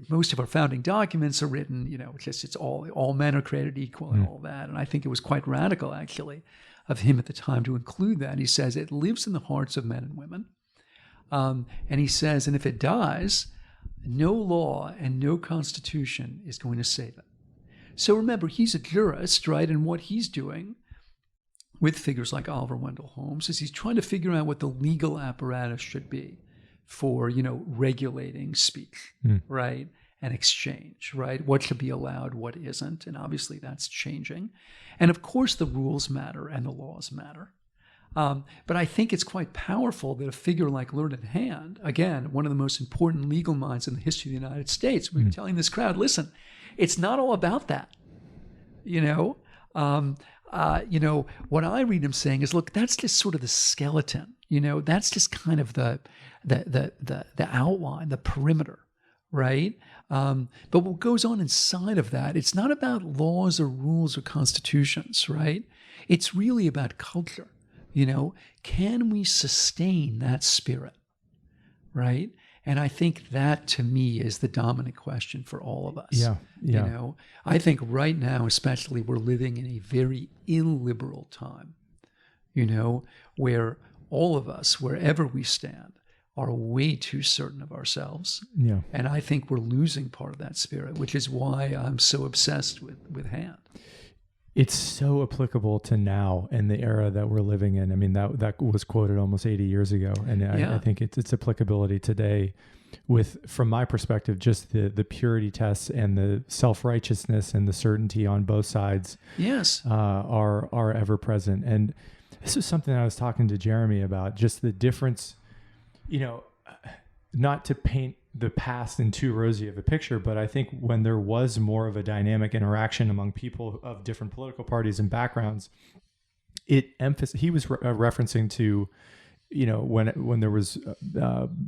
most of our founding documents are written, you know, it's all men are created equal and all that. And I think it was quite radical, actually, of him at the time to include that. He says it lives in the hearts of men and women. And he says, and if it dies, no law and no constitution is going to save it. So remember, he's a jurist, right? And what he's doing with figures like Oliver Wendell Holmes is he's trying to figure out what the legal apparatus should be for, you know, regulating speech, right? And exchange, right? What should be allowed, what isn't. And obviously that's changing. And of course the rules matter and the laws matter. But I think it's quite powerful that a figure like Learned Hand, again, one of the most important legal minds in the history of the United States, we're telling this crowd, listen, it's not all about that, you know? You know, what I read him saying is, look, that's just sort of the skeleton, you know, that's just kind of the outline, the perimeter, right? But what goes on inside of that, it's not about laws or rules or constitutions, right? It's really about culture, you know. Can we sustain that spirit, right? And I think that, to me, is the dominant question for all of us. Yeah. You know, I think right now, especially, we're living in a very illiberal time, you know, where all of us, wherever we stand, are way too certain of ourselves. Yeah. And I think we're losing part of that spirit, which is why I'm so obsessed with Hand. It's so applicable to now and the era that we're living in. I mean, that was quoted almost 80 years ago. And I think its applicability today with, from my perspective, just the purity tests and the self-righteousness and the certainty on both sides are ever present. And this is something I was talking to Jeremy about, just the difference, you know, not to paint the past in too rosy of a picture, but I think when there was more of a dynamic interaction among people of different political parties and backgrounds, he was referencing to, you know, when there was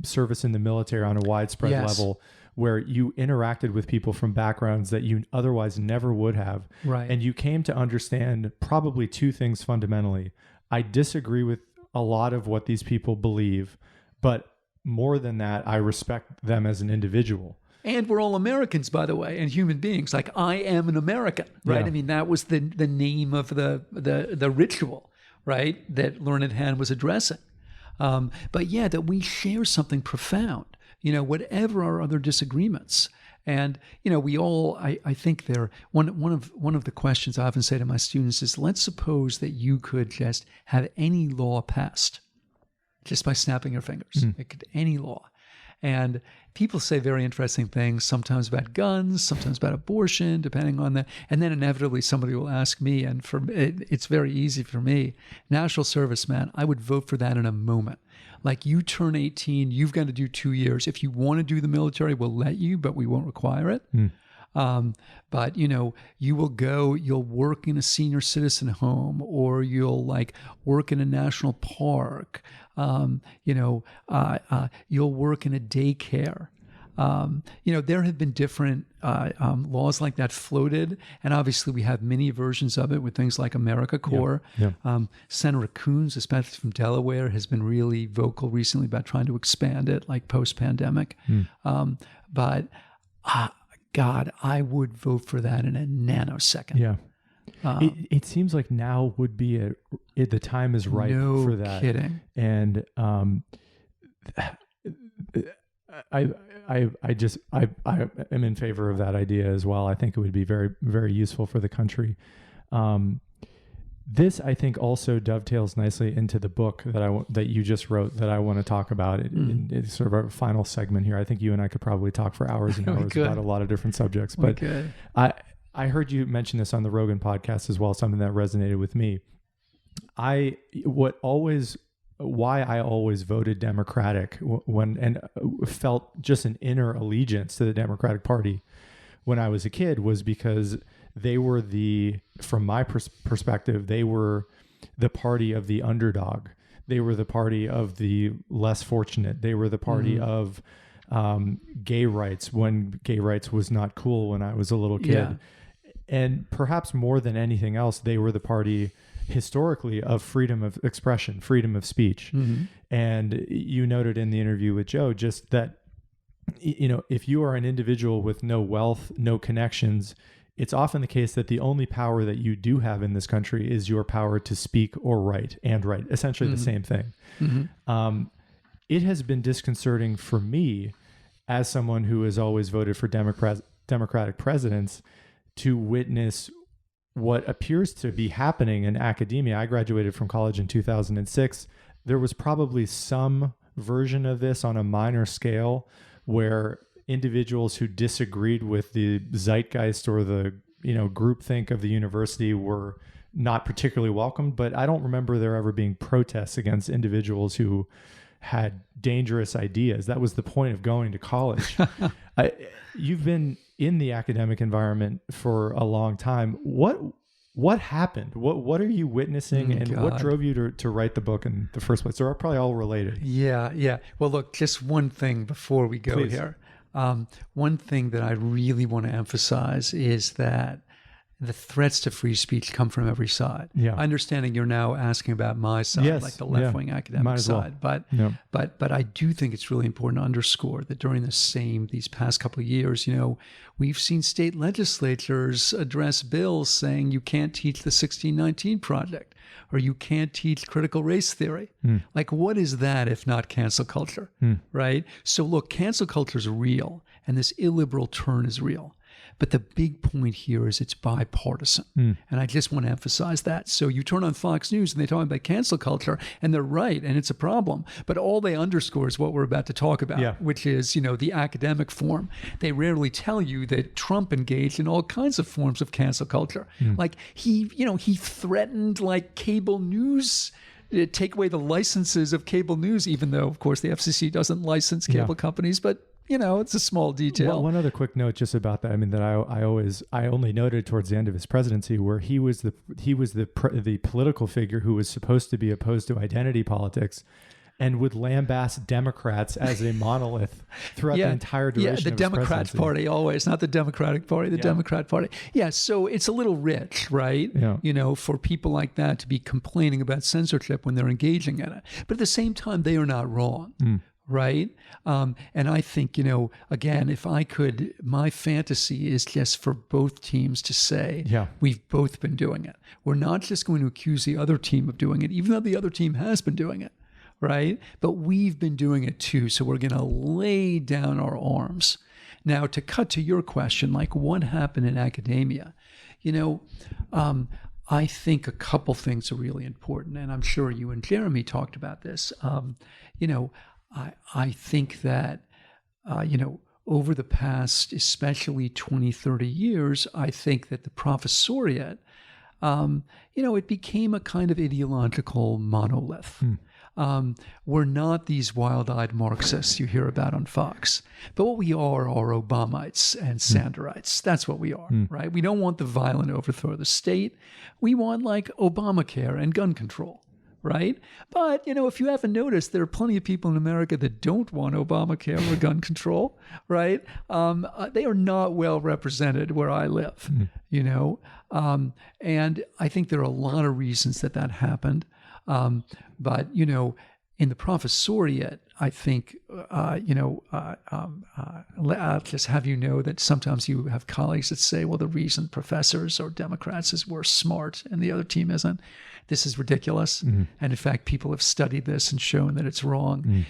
service in the military on a widespread level, where you interacted with people from backgrounds that you otherwise never would have. Right. And you came to understand probably two things fundamentally. I disagree with a lot of what these people believe, but more than that, I respect them as an individual. And we're all Americans, by the way, and human beings. Like, I am an American, right? Yeah. I mean, that was the name of the ritual, right, that Learned Hand was addressing. But yeah, that we share something profound, you know, whatever our other disagreements. And, you know, we all, I think one of the questions I often say to my students is, let's suppose that you could just have any law passed just by snapping your fingers. It could, any law. And people say very interesting things, sometimes about guns, sometimes about abortion, depending on that. And then inevitably somebody will ask me, and it's very easy for me, national service, man, I would vote for that in a moment. Like, you turn 18, you've got to do 2 years. If you want to do the military, we'll let you, but we won't require it. But, you know, you will go, you'll work in a senior citizen home, or you'll like work in a national park. You know, you'll work in a daycare. You know, there have been different laws like that floated, and obviously we have many versions of it with things like AmeriCorps. Senator Coons, especially from Delaware, has been really vocal recently about trying to expand it, like post-pandemic. But God, I would vote for that in a nanosecond. Yeah. It seems like now would be the time is right for that. No kidding. And I am in favor of that idea as well. I think it would be very, very useful for the country. This, I think, also dovetails nicely into the book that you just wrote that I want to talk about. It's sort of our final segment here. I think you and I could probably talk for hours and hours about a lot of different subjects. But I heard you mention this on the Rogan podcast as well, something that resonated with me. Why I always voted Democratic and felt just an inner allegiance to the Democratic Party when I was a kid was because they were from my perspective, they were the party of the underdog. They were the party of the less fortunate. They were the party of gay rights when gay rights was not cool when I was a little kid. Yeah. And perhaps more than anything else, they were the party historically of freedom of expression, freedom of speech. And you noted in the interview with Joe just that, you know, if you are an individual with no wealth, no connections, it's often the case that the only power that you do have in this country is your power to speak or write, essentially the same thing. It has been disconcerting for me as someone who has always voted for Democratic presidents to witness what appears to be happening in academia. I graduated from college in 2006. There was probably some version of this on a minor scale where individuals who disagreed with the zeitgeist or the, you know, groupthink of the university were not particularly welcomed. But I don't remember there ever being protests against individuals who had dangerous ideas. That was the point of going to college. You've been in the academic environment for a long time. What happened? What are you witnessing, and what drove you to write the book in the first place? They're probably all related. Yeah. Well, look, just one thing before we go here. One thing that I really want to emphasize is that the threats to free speech come from every side. Yeah. Understanding you're now asking about my side, Yes. like the left-wing academic side. Well. But I do think it's really important to underscore that during these past couple of years, we've seen state legislatures address bills saying you can't teach the 1619 Project or you can't teach critical race theory. Like, what is that if not cancel culture, right? So look, cancel culture is real and this illiberal turn is real. But the big point here is it's bipartisan. And I just want to emphasize that. So you turn on Fox News and they talk about cancel culture, and they're right, and it's a problem. But all they underscore is what we're about to talk about, which is, the academic form. They rarely tell you that Trump engaged in all kinds of forms of cancel culture. Like he threatened like cable news, take away the licenses of cable news, even though, of course, the FCC doesn't license cable companies, but it's a small detail. Well, one other quick note just about that. I mean, that I only noted towards the end of his presidency, where he was the political figure who was supposed to be opposed to identity politics, and would lambaste Democrats as a monolith throughout the entire duration of his presidency. The Democrat Party always, not the Democratic Party, the Democrat Party. Yeah, so it's a little rich, right? Yeah. For people like that to be complaining about censorship when they're engaging in it. But at the same time, they are not wrong. Right. And I think, again, if I could, my fantasy is just for both teams to say, we've both been doing it. We're not just going to accuse the other team of doing it, even though the other team has been doing it. Right. But we've been doing it too. So we're going to lay down our arms. Now, to cut to your question, like what happened in academia, I think a couple things are really important. And I'm sure you and Jeremy talked about this. I think that, over the past, especially 20, 30 years, I think that the professoriate, it became a kind of ideological monolith. We're not these wild-eyed Marxists you hear about on Fox, but what we are Obamites and Sanderites. That's what we are, right? We don't want the violent overthrow of the state. We want like Obamacare and gun control. Right? But, if you haven't noticed, there are plenty of people in America that don't want Obamacare or gun control, right? They are not well represented where I live, and I think there are a lot of reasons that happened. But, in the professoriate, I think, I'll just have that sometimes you have colleagues that say, well, the reason professors or Democrats is we're smart and the other team isn't. This is ridiculous. And in fact, people have studied this and shown that it's wrong.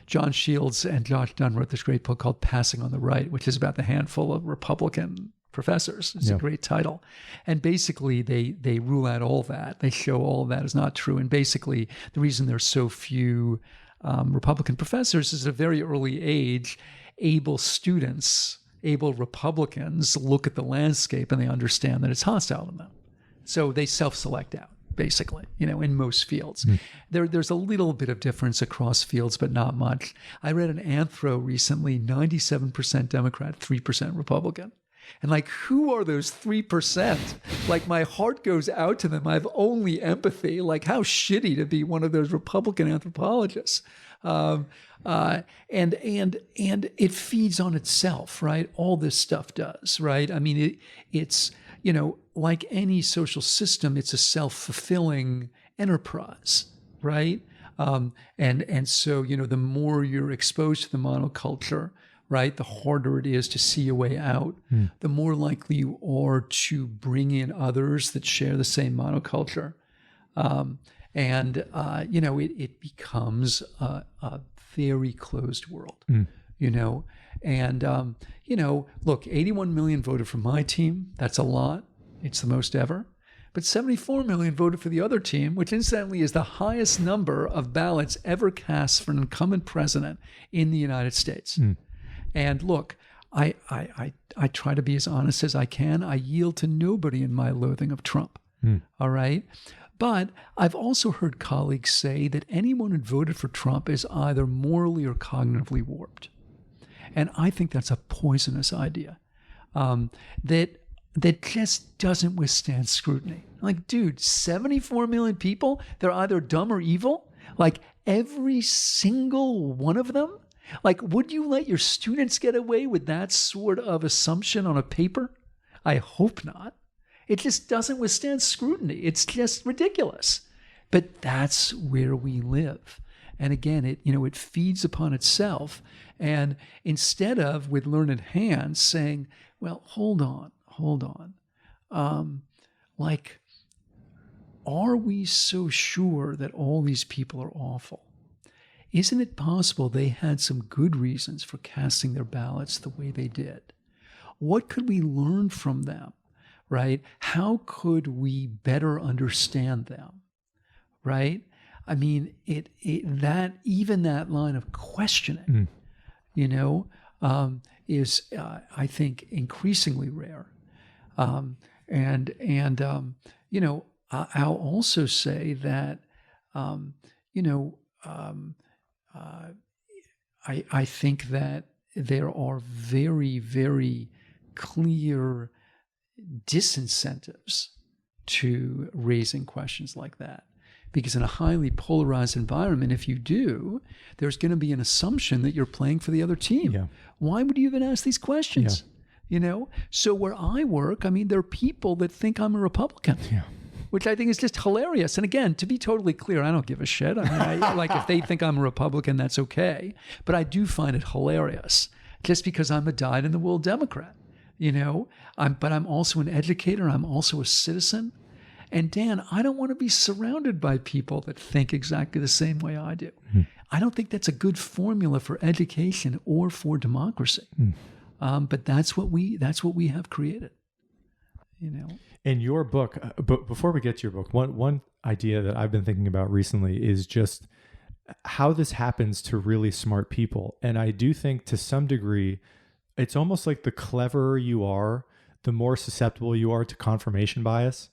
John Shields and Josh Dunn wrote this great book called Passing on the Right, which is about the handful of Republican professors. It's a great title. And basically, they rule out all that. They show all that is not true. And basically, the reason there's so few Republican professors is at a very early age, able students, able Republicans look at the landscape and they understand that it's hostile to them. So they self-select out, basically, in most fields. There's a little bit of difference across fields, but not much. I read an anthro recently, 97% Democrat, 3% Republican. And like, who are those 3%? Like, my heart goes out to them. I have only empathy. Like, how shitty to be one of those Republican anthropologists. And it feeds on itself, right? All this stuff does, right? I mean, it's like any social system, it's a self-fulfilling enterprise, right? And so, the more you're exposed to the monoculture, right, the harder it is to see a way out, the more likely you are to bring in others that share the same monoculture. It becomes a very closed world, And, look, 81 million voted for my team. That's a lot. It's the most ever. But 74 million voted for the other team, which incidentally is the highest number of ballots ever cast for an incumbent president in the United States. And look, I try to be as honest as I can. I yield to nobody in my loathing of Trump. All right? But I've also heard colleagues say that anyone who voted for Trump is either morally or cognitively warped. And I think that's a poisonous idea that just doesn't withstand scrutiny. Like, dude, 74 million people, they're either dumb or evil? Like, every single one of them? Like, would you let your students get away with that sort of assumption on a paper? I hope not. It just doesn't withstand scrutiny. It's just ridiculous. But that's where we live. And again, it feeds upon itself. And instead of, with learned hands, saying, well, hold on. Are we so sure that all these people are awful? Isn't it possible they had some good reasons for casting their ballots the way they did? What could we learn from them, right? How could we better understand them, right? I mean, that line of questioning, is I think increasingly rare, I'll also say that I think that there are very, very clear disincentives to raising questions like that. Because in a highly polarized environment, if you do, there's going to be an assumption that you're playing for the other team. Yeah. Why would you even ask these questions? Yeah. So where I work, there are people that think I'm a Republican. Yeah. Which I think is just hilarious. And again, to be totally clear, I don't give a shit. If they think I'm a Republican, that's okay. But I do find it hilarious just because I'm a dyed-in-the-wool Democrat. But I'm also an educator. I'm also a citizen. And Dan, I don't want to be surrounded by people that think exactly the same way I do. I don't think that's a good formula for education or for democracy. But that's what we have created. In your book, but before we get to your book, one idea that I've been thinking about recently is just how this happens to really smart people. And I do think to some degree, it's almost like the cleverer you are, the more susceptible you are to confirmation bias.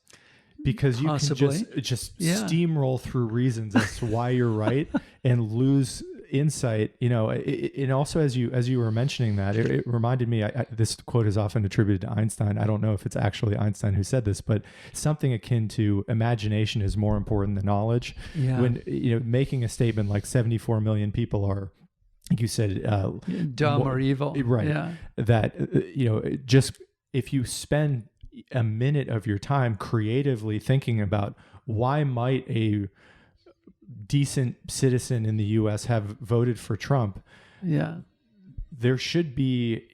Because you Possibly. can just steamroll through reasons as to why you're right and lose insight. And also as you were mentioning that, it reminded me. This quote is often attributed to Einstein. I don't know if it's actually Einstein who said this, but something akin to imagination is more important than knowledge. Yeah. When making a statement like 74 million people are, like you said, dumb or evil, right? Yeah. That just if you spend a minute of your time creatively thinking about why might a decent citizen in the US have voted for Trump. Yeah. There should be,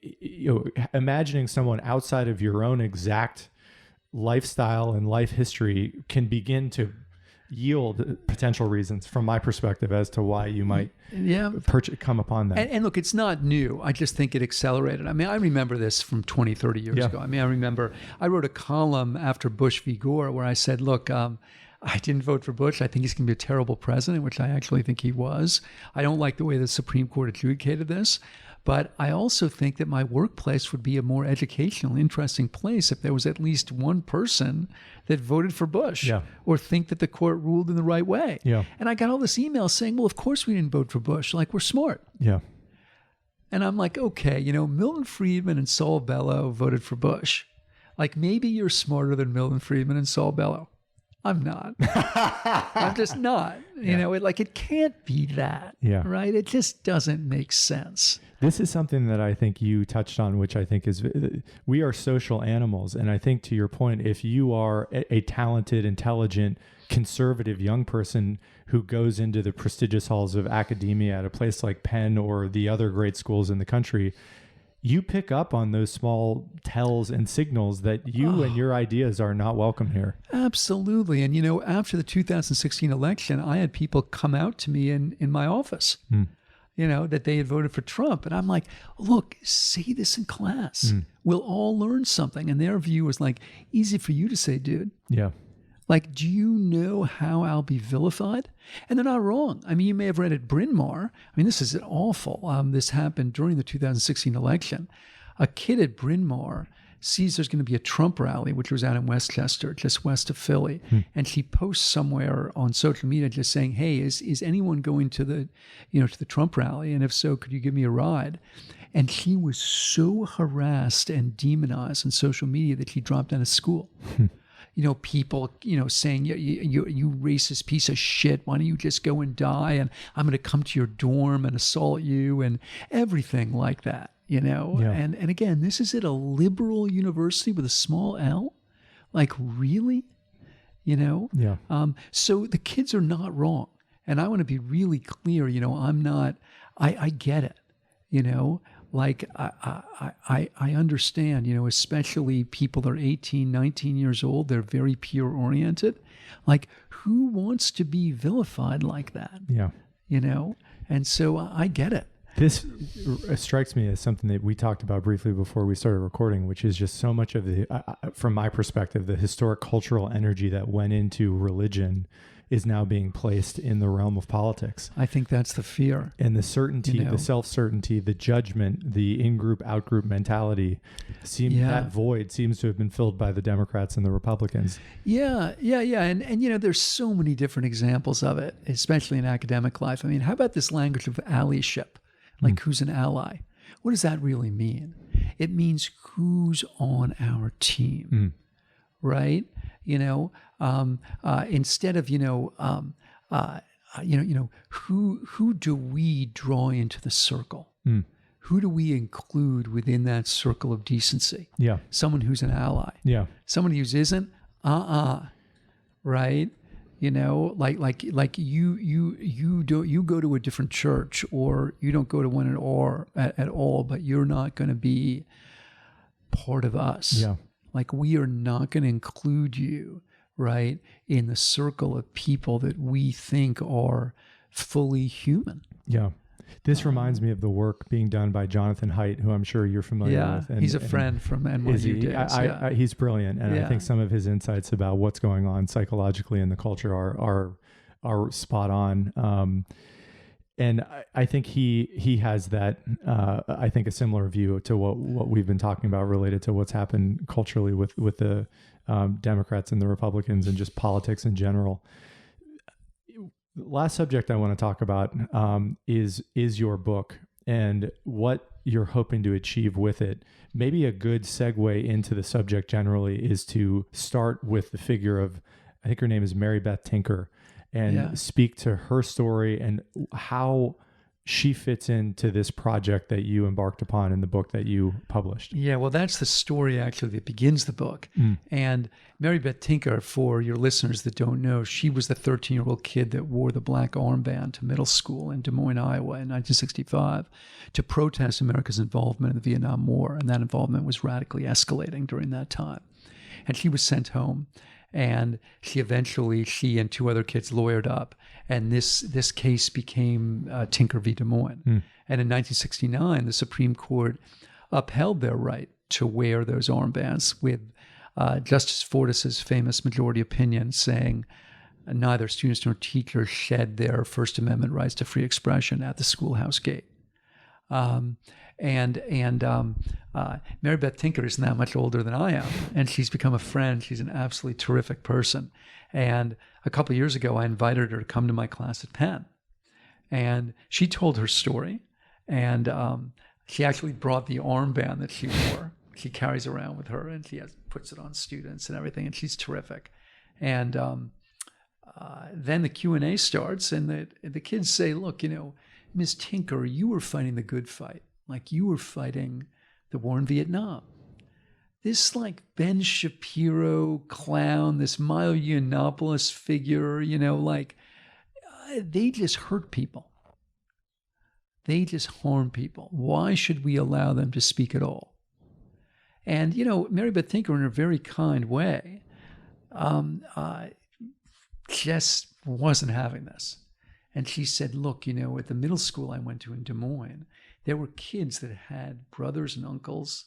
imagining someone outside of your own exact lifestyle and life history can begin to yield potential reasons from my perspective as to why you might come upon that. And look, it's not new. I just think it accelerated. I remember this from 20, 30 years ago. I remember I wrote a column after Bush v. Gore where I said, look, I didn't vote for Bush. I think he's going to be a terrible president, which I actually think he was. I don't like the way the Supreme Court adjudicated this. But I also think that my workplace would be a more educational, interesting place if there was at least one person that voted for Bush or think that the court ruled in the right way. Yeah. And I got all this email saying, well, of course we didn't vote for Bush. Like, we're smart. Yeah. And I'm like, okay, Milton Friedman and Saul Bellow voted for Bush. Like, maybe you're smarter than Milton Friedman and Saul Bellow. I'm not. I'm just not. It can't be that. Yeah. Right? It just doesn't make sense. This is something that I think you touched on, which I think is, we are social animals. And I think to your point, if you are a talented, intelligent, conservative young person who goes into the prestigious halls of academia at a place like Penn or the other great schools in the country, you pick up on those small tells and signals that you and your ideas are not welcome here. Absolutely. And, after the 2016 election, I had people come out to me in my office, that they had voted for Trump. And I'm like, look, say this in class. We'll all learn something. And their view was like, easy for you to say, dude. Yeah. Like, do you know how I'll be vilified? And they're not wrong. You may have read at Bryn Mawr. This is awful. This happened during the 2016 election. A kid at Bryn Mawr sees there's going to be a Trump rally, which was out in Westchester, just west of Philly. And she posts somewhere on social media just saying, hey, is anyone going to the Trump rally? And if so, could you give me a ride? And she was so harassed and demonized on social media that she dropped out of school. People, saying, you racist piece of shit, why don't you just go and die? And I'm going to come to your dorm and assault you and everything like that, And again, this is at a liberal university with a small L. Like, really? You know? Yeah. So the kids are not wrong. And I want to be really clear, I get it, like I understand, especially people that are 18, 19 years old, they're very peer oriented. Like, who wants to be vilified like that? Yeah. And so I get it. This strikes me as something that we talked about briefly before we started recording, which is just so much of the, from my perspective, the historic cultural energy that went into religion is now being placed in the realm of politics. I think that's the fear. And the certainty, the self-certainty, the judgment, the in-group, out-group mentality, that void seems to have been filled by the Democrats and the Republicans. Yeah. And there's so many different examples of it, especially in academic life. I mean, how about this language of allyship? Like, who's an ally? What does that really mean? It means who's on our team, right? Instead of who do we draw into the circle? Who do we include within that circle of decency? Yeah, someone who's an ally. Yeah, someone who isn't. Right? Like you go to a different church, or you don't go to one at all, but you're not going to be part of us. Yeah. Like, we are not going to include you, right, in the circle of people that we think are fully human. Yeah. This reminds me of the work being done by Jonathan Haidt, who I'm sure you're familiar with. And, he's a friend from NYU days. He's brilliant. And I think some of his insights about what's going on psychologically in the culture are spot on. And I think he has that, I think, a similar view to what we've been talking about related to what's happened culturally with the Democrats and the Republicans and just politics in general. Last subject I want to talk about is your book and what you're hoping to achieve with it. Maybe a good segue into the subject generally is to start with the figure of, I think her name is Mary Beth Tinker, and speak to her story and how she fits into this project that you embarked upon in the book that you published. Yeah, well, that's the story actually that begins the book. And Mary Beth Tinker, for your listeners that don't know, she was the 13-year-old kid that wore the black armband to middle school in Des Moines, Iowa in 1965 to protest America's involvement in the Vietnam War. And that involvement was radically escalating during that time. And she was sent home. And she and two other kids lawyered up, and this case became Tinker v. Des Moines. And in 1969, the Supreme Court upheld their right to wear those armbands, with Justice Fortas's famous majority opinion saying neither students nor teachers shed their First Amendment rights to free expression at the schoolhouse gate. Mary Beth Tinker isn't that much older than I am, and she's become a friend. She's an absolutely terrific person. And a couple of years ago, I invited her to come to my class at Penn, and she told her story. And she actually brought the armband that she wore. She carries around with her, and she puts it on students and everything. And she's terrific. And then the Q&A starts, and the kids say, "Look, Ms. Tinker, you were fighting the good fight. Like, you were fighting the war in Vietnam. This, like, Ben Shapiro clown, this Milo Yiannopoulos figure, they just hurt people. They just harm people. Why should we allow them to speak at all?" And, Mary Beth Tinker, in a very kind way, just wasn't having this. And she said, "Look, at the middle school I went to in Des Moines, there were kids that had brothers and uncles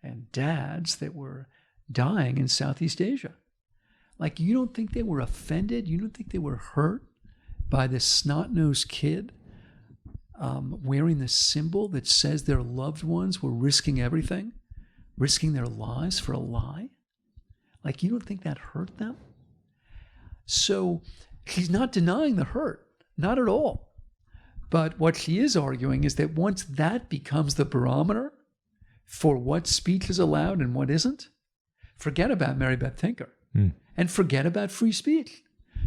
and dads that were dying in Southeast Asia. Like, you don't think they were offended? You don't think they were hurt by this snot-nosed kid wearing this symbol that says their loved ones were risking everything, risking their lives for a lie? Like, you don't think that hurt them?" So she's not denying the hurt. Not at all. But what she is arguing is that once that becomes the barometer for what speech is allowed and what isn't, forget about Mary Beth Tinker and forget about free speech,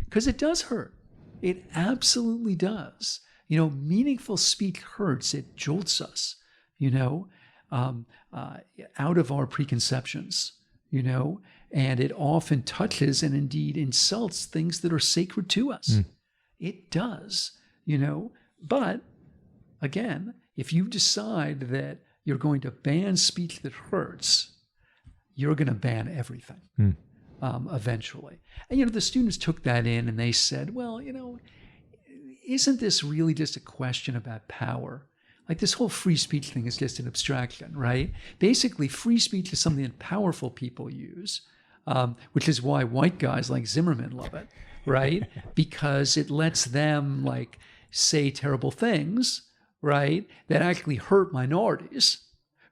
because it does hurt. It absolutely does. Meaningful speech hurts. It jolts us, out of our preconceptions, and it often touches and indeed insults things that are sacred to us. It does, but again, if you decide that you're going to ban speech that hurts, you're going to ban everything eventually. And, the students took that in and they said, well, isn't this really just a question about power? Like this whole free speech thing is just an abstraction, right? Basically, free speech is something that powerful people use, which is why white guys like Zimmerman love it, right? Because it lets them say terrible things, right, that actually hurt minorities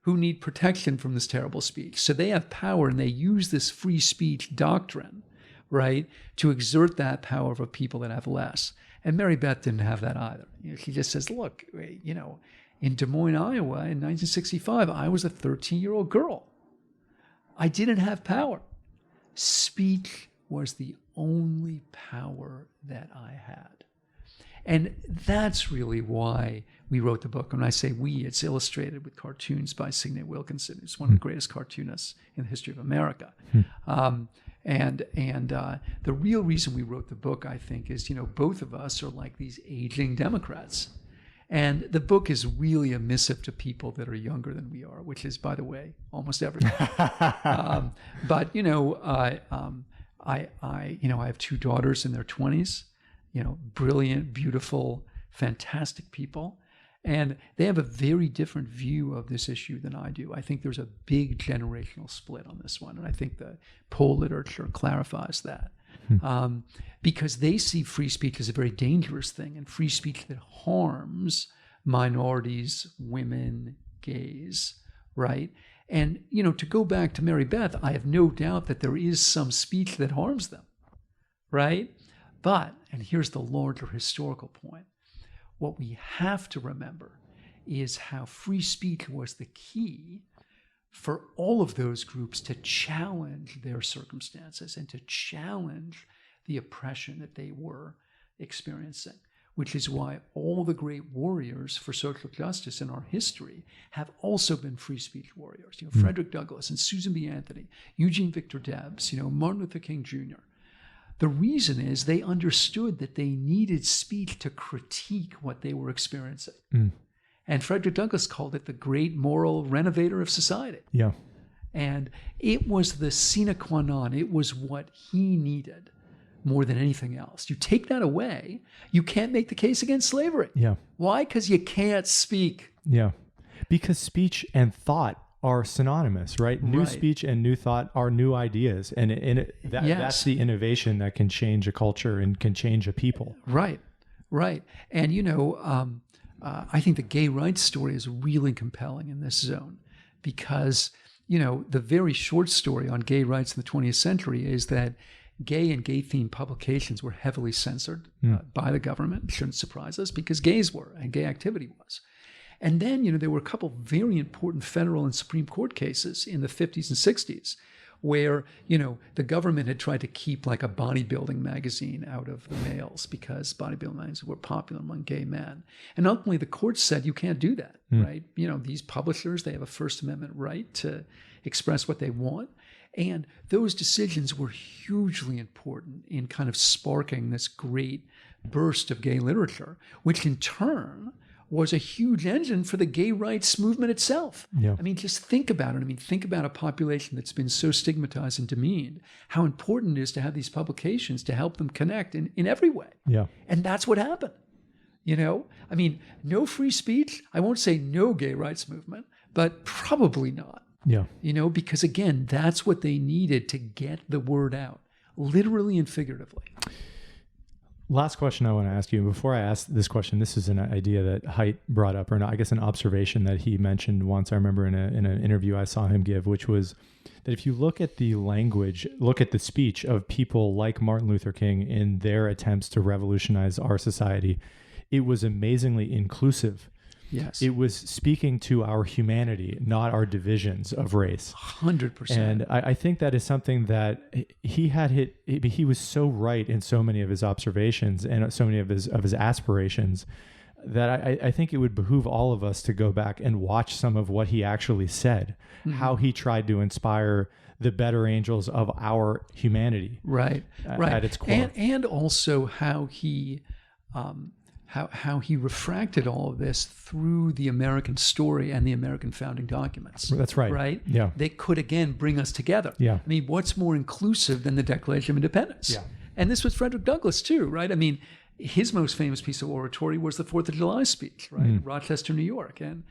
who need protection from this terrible speech. So they have power and they use this free speech doctrine, right, to exert that power over people that have less. And Mary Beth didn't have that either. She just says, look, in Des Moines, Iowa in 1965, I was a 13-year-old girl. I didn't have power. Speech was the only power that I had. And that's really why we wrote the book. When I say we, it's illustrated with cartoons by Signe Wilkinson, who's one of the greatest cartoonists in the history of America. And the real reason we wrote the book, I think, is, both of us are like these aging Democrats. And the book is really a missive to people that are younger than we are, which is, by the way, almost everyone. But I have two daughters in their 20s, brilliant, beautiful, fantastic people. And they have a very different view of this issue than I do. I think there's a big generational split on this one. And I think the poll literature clarifies that. Because they see free speech as a very dangerous thing, and free speech that harms minorities, women, gays, right? And, to go back to Mary Beth, I have no doubt that there is some speech that harms them, right? But, and here's the larger historical point, what we have to remember is how free speech was the key for all of those groups to challenge their circumstances and to challenge the oppression that they were experiencing, which is why all the great warriors for social justice in our history have also been free speech warriors. Frederick Douglass and Susan B. Anthony, Eugene Victor Debs, Martin Luther King Jr. The reason is they understood that they needed speech to critique what they were experiencing. And Frederick Douglass called it the great moral renovator of society. Yeah. And it was the sine qua non. It was what he needed more than anything else. You take that away, you can't make the case against slavery. Yeah. Why? Because you can't speak. Yeah. Because speech and thought are synonymous, right? New speech and new thought are new ideas. And that's the innovation that can change a culture and can change a people. Right. And, I think the gay rights story is really compelling in this zone because, the very short story on gay rights in the 20th century is that gay and gay-themed publications were heavily censored by the government. It shouldn't surprise us because gays were and gay activity was. And then, there were a couple very important federal and Supreme Court cases in the 50s and 60s where, the government had tried to keep like a bodybuilding magazine out of the mails because bodybuilding magazines were popular among gay men. And ultimately the courts said you can't do that, right? These publishers, they have a First Amendment right to express what they want. And those decisions were hugely important in kind of sparking this great burst of gay literature, which in turn was a huge engine for the gay rights movement itself. Yeah. I mean, just think about it. Think about a population that's been so stigmatized and demeaned, how important it is to have these publications to help them connect in every way. Yeah. And that's what happened. No free speech. I won't say no gay rights movement, but probably not. Yeah. Because again, that's what they needed to get the word out, literally and figuratively. Last question I want to ask you. Before I ask this question, this is an idea that Haidt brought up, or I guess an observation that he mentioned once. I remember in an interview I saw him give, which was that if you look at the language, look at the speech of people like Martin Luther King in their attempts to revolutionize our society, it was amazingly inclusive. Yes. It was speaking to our humanity, not our divisions of race. 100%. And I think that is something that he was so right in so many of his observations and so many of his aspirations. that I think it would behoove all of us to go back and watch some of what he actually said, how he tried to inspire the better angels of our humanity, right. At its core, and also how he refracted all of this through the American story and the American founding documents. That's right. Right? Yeah. They could, again, bring us together. Yeah. I mean, what's more inclusive than the Declaration of Independence? Yeah. And this was Frederick Douglass, too, right? I mean, his most famous piece of oratory was the 4th of July speech, right? Rochester, New York. And,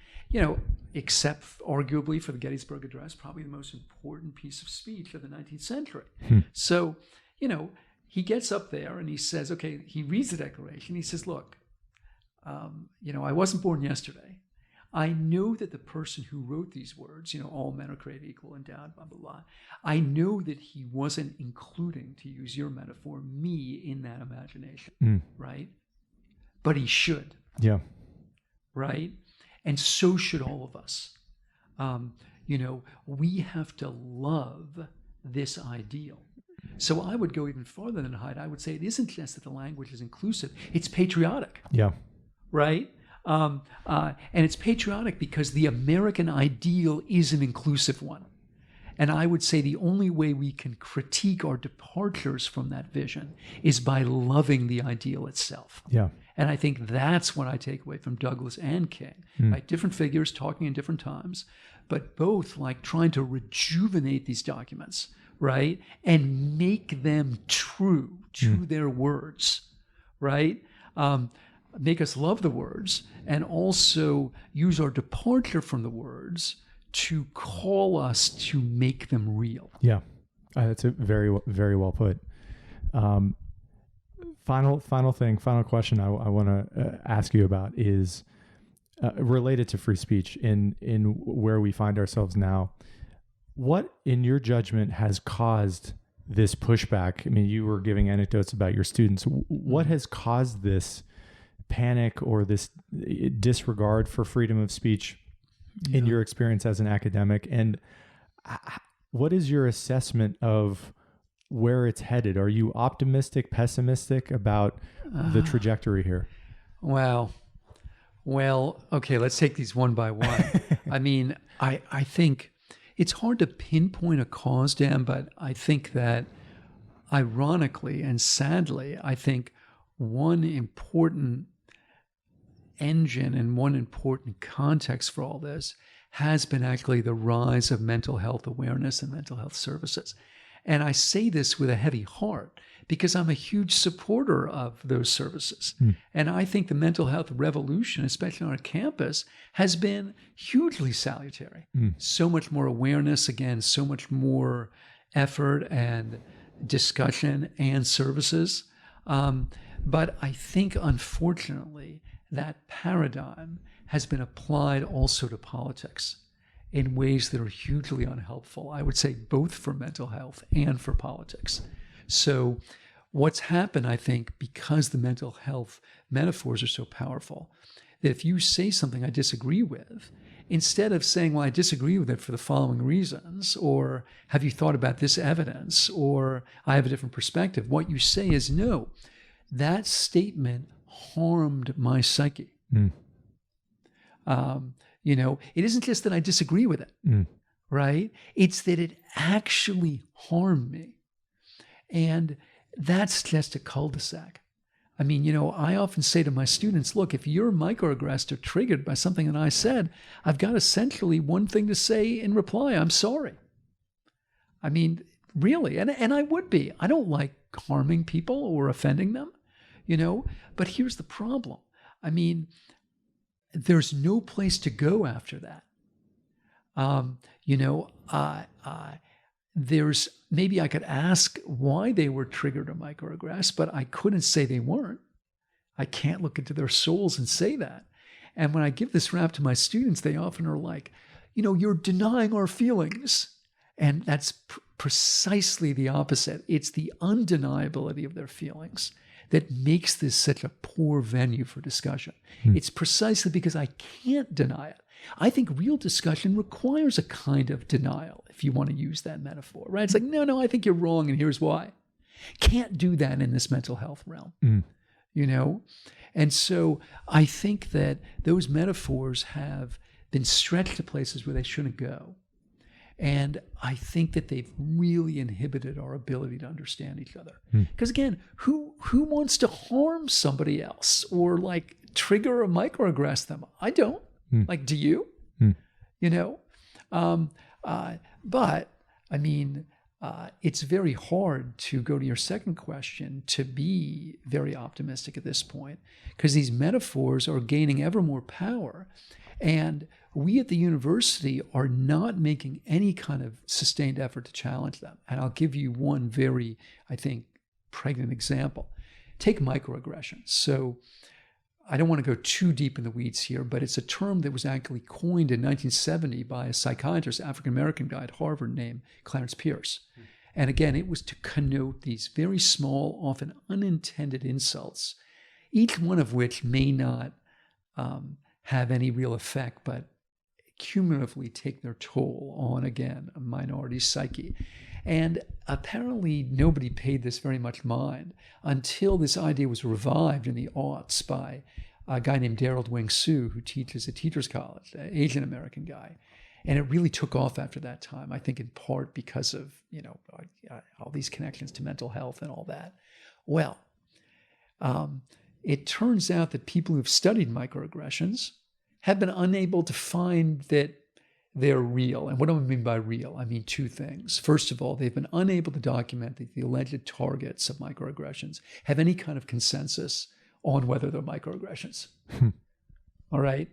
except arguably for the Gettysburg Address, probably the most important piece of speech of the 19th century. So, he gets up there and he says, okay, he reads the Declaration. He says, look, I wasn't born yesterday. I know that the person who wrote these words, all men are created equal, endowed, blah, blah, blah. I know that he wasn't including, to use your metaphor, me in that imagination, right? But he should. Yeah. Right? And so should all of us. We have to love this ideal. So I would go even farther than Hyde. I would say it isn't just that the language is inclusive, it's patriotic. Yeah. Right? And it's patriotic because the American ideal is an inclusive one. And I would say the only way we can critique our departures from that vision is by loving the ideal itself. Yeah. And I think that's what I take away from Douglass and King. Right? Different figures talking in different times, but both like trying to rejuvenate these documents, right? And make them true to their words, right? Make us love the words and also use our departure from the words to call us to make them real. Yeah, that's a very, very well put. Final question I want to ask you about is related to free speech in where we find ourselves now. What, in your judgment, has caused this pushback? I mean, you were giving anecdotes about your students. What has caused this panic or this disregard for freedom of speech in your experience as an academic? And what is your assessment of where it's headed? Are you optimistic, pessimistic about the trajectory here? Well, okay, let's take these one by one. I mean, I think it's hard to pinpoint a cause, Dan, but I think that ironically and sadly, I think one important engine and one important context for all this has been actually the rise of mental health awareness and mental health services. And I say this with a heavy heart because I'm a huge supporter of those services. And I think the mental health revolution, especially on our campus, has been hugely salutary. So much more awareness, again, so much more effort and discussion and services. But I think, unfortunately, that paradigm has been applied also to politics in ways that are hugely unhelpful, I would say both for mental health and for politics. So what's happened, I think, because the mental health metaphors are so powerful, that if you say something I disagree with, instead of saying, well, I disagree with it for the following reasons, or have you thought about this evidence, or I have a different perspective, what you say is, no, that statement harmed my psyche. It isn't just that I disagree with it, right? It's that it actually harmed me. And that's just a cul-de-sac. I mean, I often say to my students, look, if you're microaggressed or triggered by something that I said, I've got essentially one thing to say in reply: I'm sorry. I mean, really, and I would be. I don't like harming people or offending them, but here's the problem. I mean, there's no place to go after that. There's maybe I could ask why they were triggered or microaggressed, but I couldn't say they weren't. I can't look into their souls and say that. And when I give this rap to my students, they often are like, you're denying our feelings. And that's precisely the opposite. It's the undeniability of their feelings that makes this such a poor venue for discussion. It's precisely because I can't deny it. I think real discussion requires a kind of denial, if you want to use that metaphor, right? It's like, no, I think you're wrong, and here's why. Can't do that in this mental health realm. you know? And so I think that those metaphors have been stretched to places where they shouldn't go. And I think that they've really inhibited our ability to understand each other. Because again, who wants to harm somebody else or like trigger or microaggress them? I don't. Like, do you? You know? But I mean, it's very hard to go to your second question to be very optimistic at this point, because these metaphors are gaining ever more power. And we at the university are not making any kind of sustained effort to challenge them. And I'll give you one very, I think, pregnant example. Take microaggressions. So I don't want to go too deep in the weeds here, but it's a term that was actually coined in 1970 by a psychiatrist, African-American guy at Harvard named Clarence Pierce. And again, it was to connote these very small, often unintended insults, each one of which may not have any real effect, but cumulatively take their toll on, again, a minority psyche. And apparently nobody paid this very much mind until this idea was revived in the aughts by a guy named Daryl Wing Su, who teaches at Teachers College, an Asian American guy. And it really took off after that time, I think in part because of, you know, all these connections to mental health and all that. Well, it turns out that people who've studied microaggressions have been unable to find that they're real. And what do I mean by real? I mean two things. First of all, they've been unable to document that the alleged targets of microaggressions have any kind of consensus on whether they're microaggressions. All right.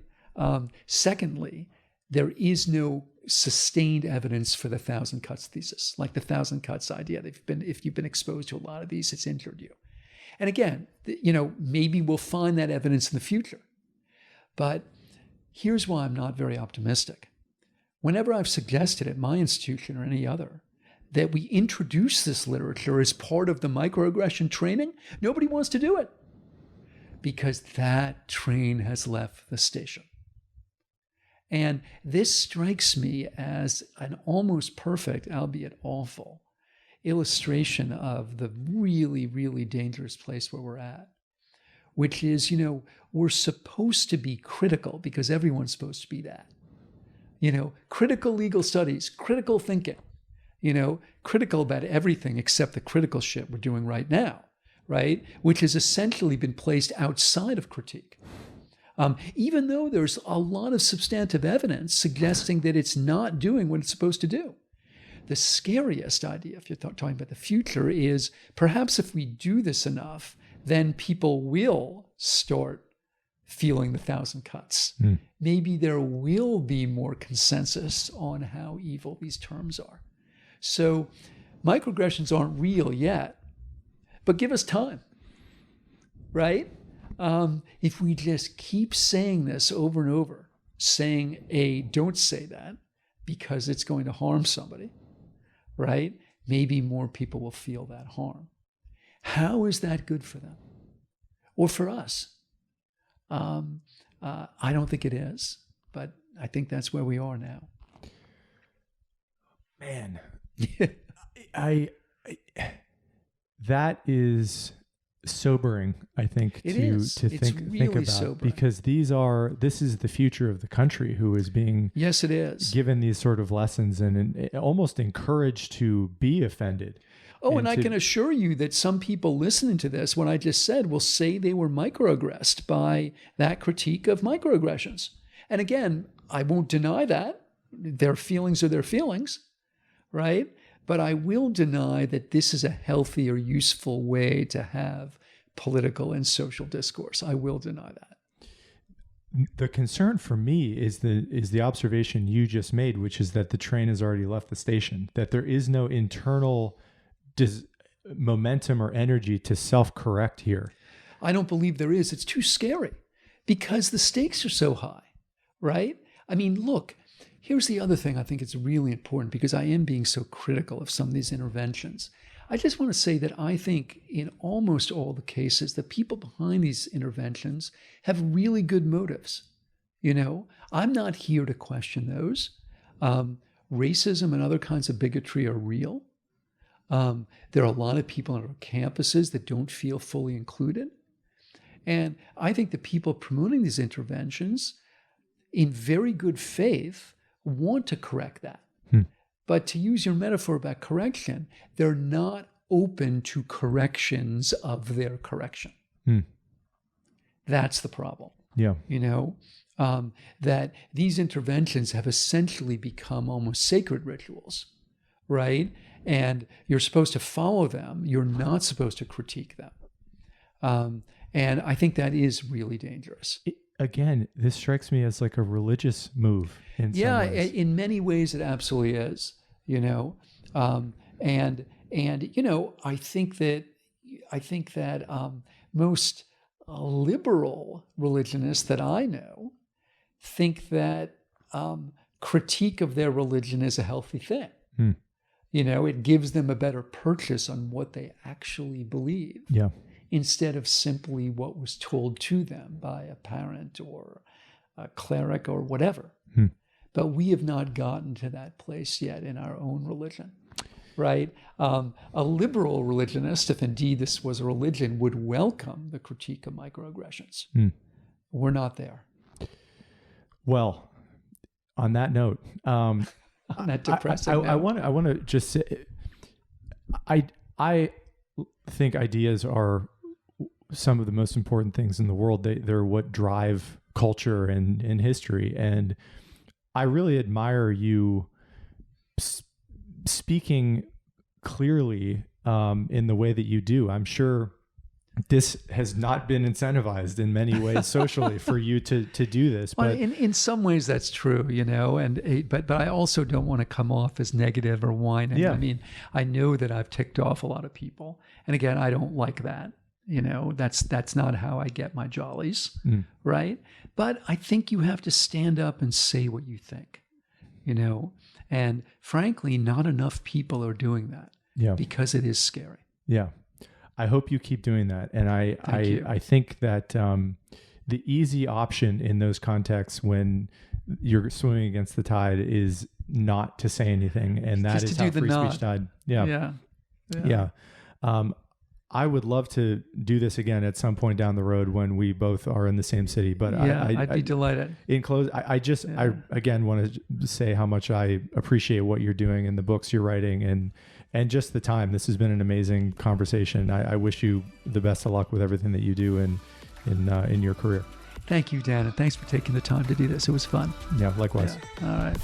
Secondly, there is no sustained evidence for the 1,000 cuts thesis, like the 1,000 cuts idea. If you've been exposed to a lot of these, it's injured you. And again, you know, maybe we'll find that evidence in the future. But here's why I'm not very optimistic. Whenever I've suggested at my institution or any other that we introduce this literature as part of the microaggression training, nobody wants to do it because that train has left the station. And this strikes me as an almost perfect, albeit awful, illustration of the really, really dangerous place where we're at, which is, you know, we're supposed to be critical because everyone's supposed to be that. You know, critical legal studies, critical thinking, you know, critical about everything except the critical shit we're doing right now, right? Which has essentially been placed outside of critique. Even though there's a lot of substantive evidence suggesting that it's not doing what it's supposed to do. The scariest idea, if you're talking about the future, is perhaps if we do this enough, then people will start feeling the 1,000 cuts. Maybe there will be more consensus on how evil these terms are. So microaggressions aren't real yet, but give us time, right? If we just keep saying this over and over, saying, don't say that because it's going to harm somebody, right? Maybe more people will feel that harm. How is that good for them? Or for us? I don't think it is, but I think that's where we are now. Man, that is sobering, I think, to think about, sobering. Because this is the future of the country who is being yes, it is given these sort of lessons and almost encouraged to be offended. Oh, and I can assure you that some people listening to this, what I just said, will say they were microaggressed by that critique of microaggressions. And again, I won't deny that. Their feelings are their feelings, right? But I will deny that this is a healthy or useful way to have political and social discourse. I will deny that. The concern for me is the observation you just made, which is that the train has already left the station, that there is no internal momentum or energy to self-correct here. I don't believe there is. It's too scary because the stakes are so high, right? I mean, look, here's the other thing I think it's really important because I am being so critical of some of these interventions. I just want to say that I think in almost all the cases, the people behind these interventions have really good motives. You know, I'm not here to question those. Racism and other kinds of bigotry are real. There are a lot of people on our campuses that don't feel fully included. And I think the people promoting these interventions, in very good faith, want to correct that. But to use your metaphor about correction, they're not open to corrections of their correction. That's the problem. Yeah. That these interventions have essentially become almost sacred rituals, right? And you're supposed to follow them. You're not supposed to critique them. And I think that is really dangerous. Again, this strikes me as like a religious move in some ways. In many ways it absolutely is, and I think that most liberal religionists that I know think that critique of their religion is a healthy thing. It gives them a better purchase on what they actually believe. Yeah. Instead of simply what was told to them by a parent or a cleric or whatever. But we have not gotten to that place yet in our own religion, right? A liberal religionist, if indeed this was a religion, would welcome the critique of microaggressions. We're not there. Well, on that note, on that depressing note. I want to just say, I think ideas are some of the most important things in the world. They're what drive culture and history. And I really admire you speaking clearly in the way that you do. I'm sure this has not been incentivized in many ways socially for you to do this. But well, in some ways that's true, but I also don't want to come off as negative or whining. Yeah. I mean, I know that I've ticked off a lot of people. And again, I don't like that. That's not how I get my jollies, right? But I think you have to stand up and say what you think, and frankly, not enough people are doing that. Yeah. Because it is scary. Yeah. I hope you keep doing that. And I think that the easy option in those contexts when you're swimming against the tide is not to say anything. And that is how free speech died. Yeah. I would love to do this again at some point down the road when we both are in the same city. But I'd be delighted. In close, I again want to say how much I appreciate what you're doing and the books you're writing and just the time. This has been an amazing conversation. I wish you the best of luck with everything that you do in your career. Thank you, Dan, and thanks for taking the time to do this. It was fun. Yeah, likewise. Yeah. All right.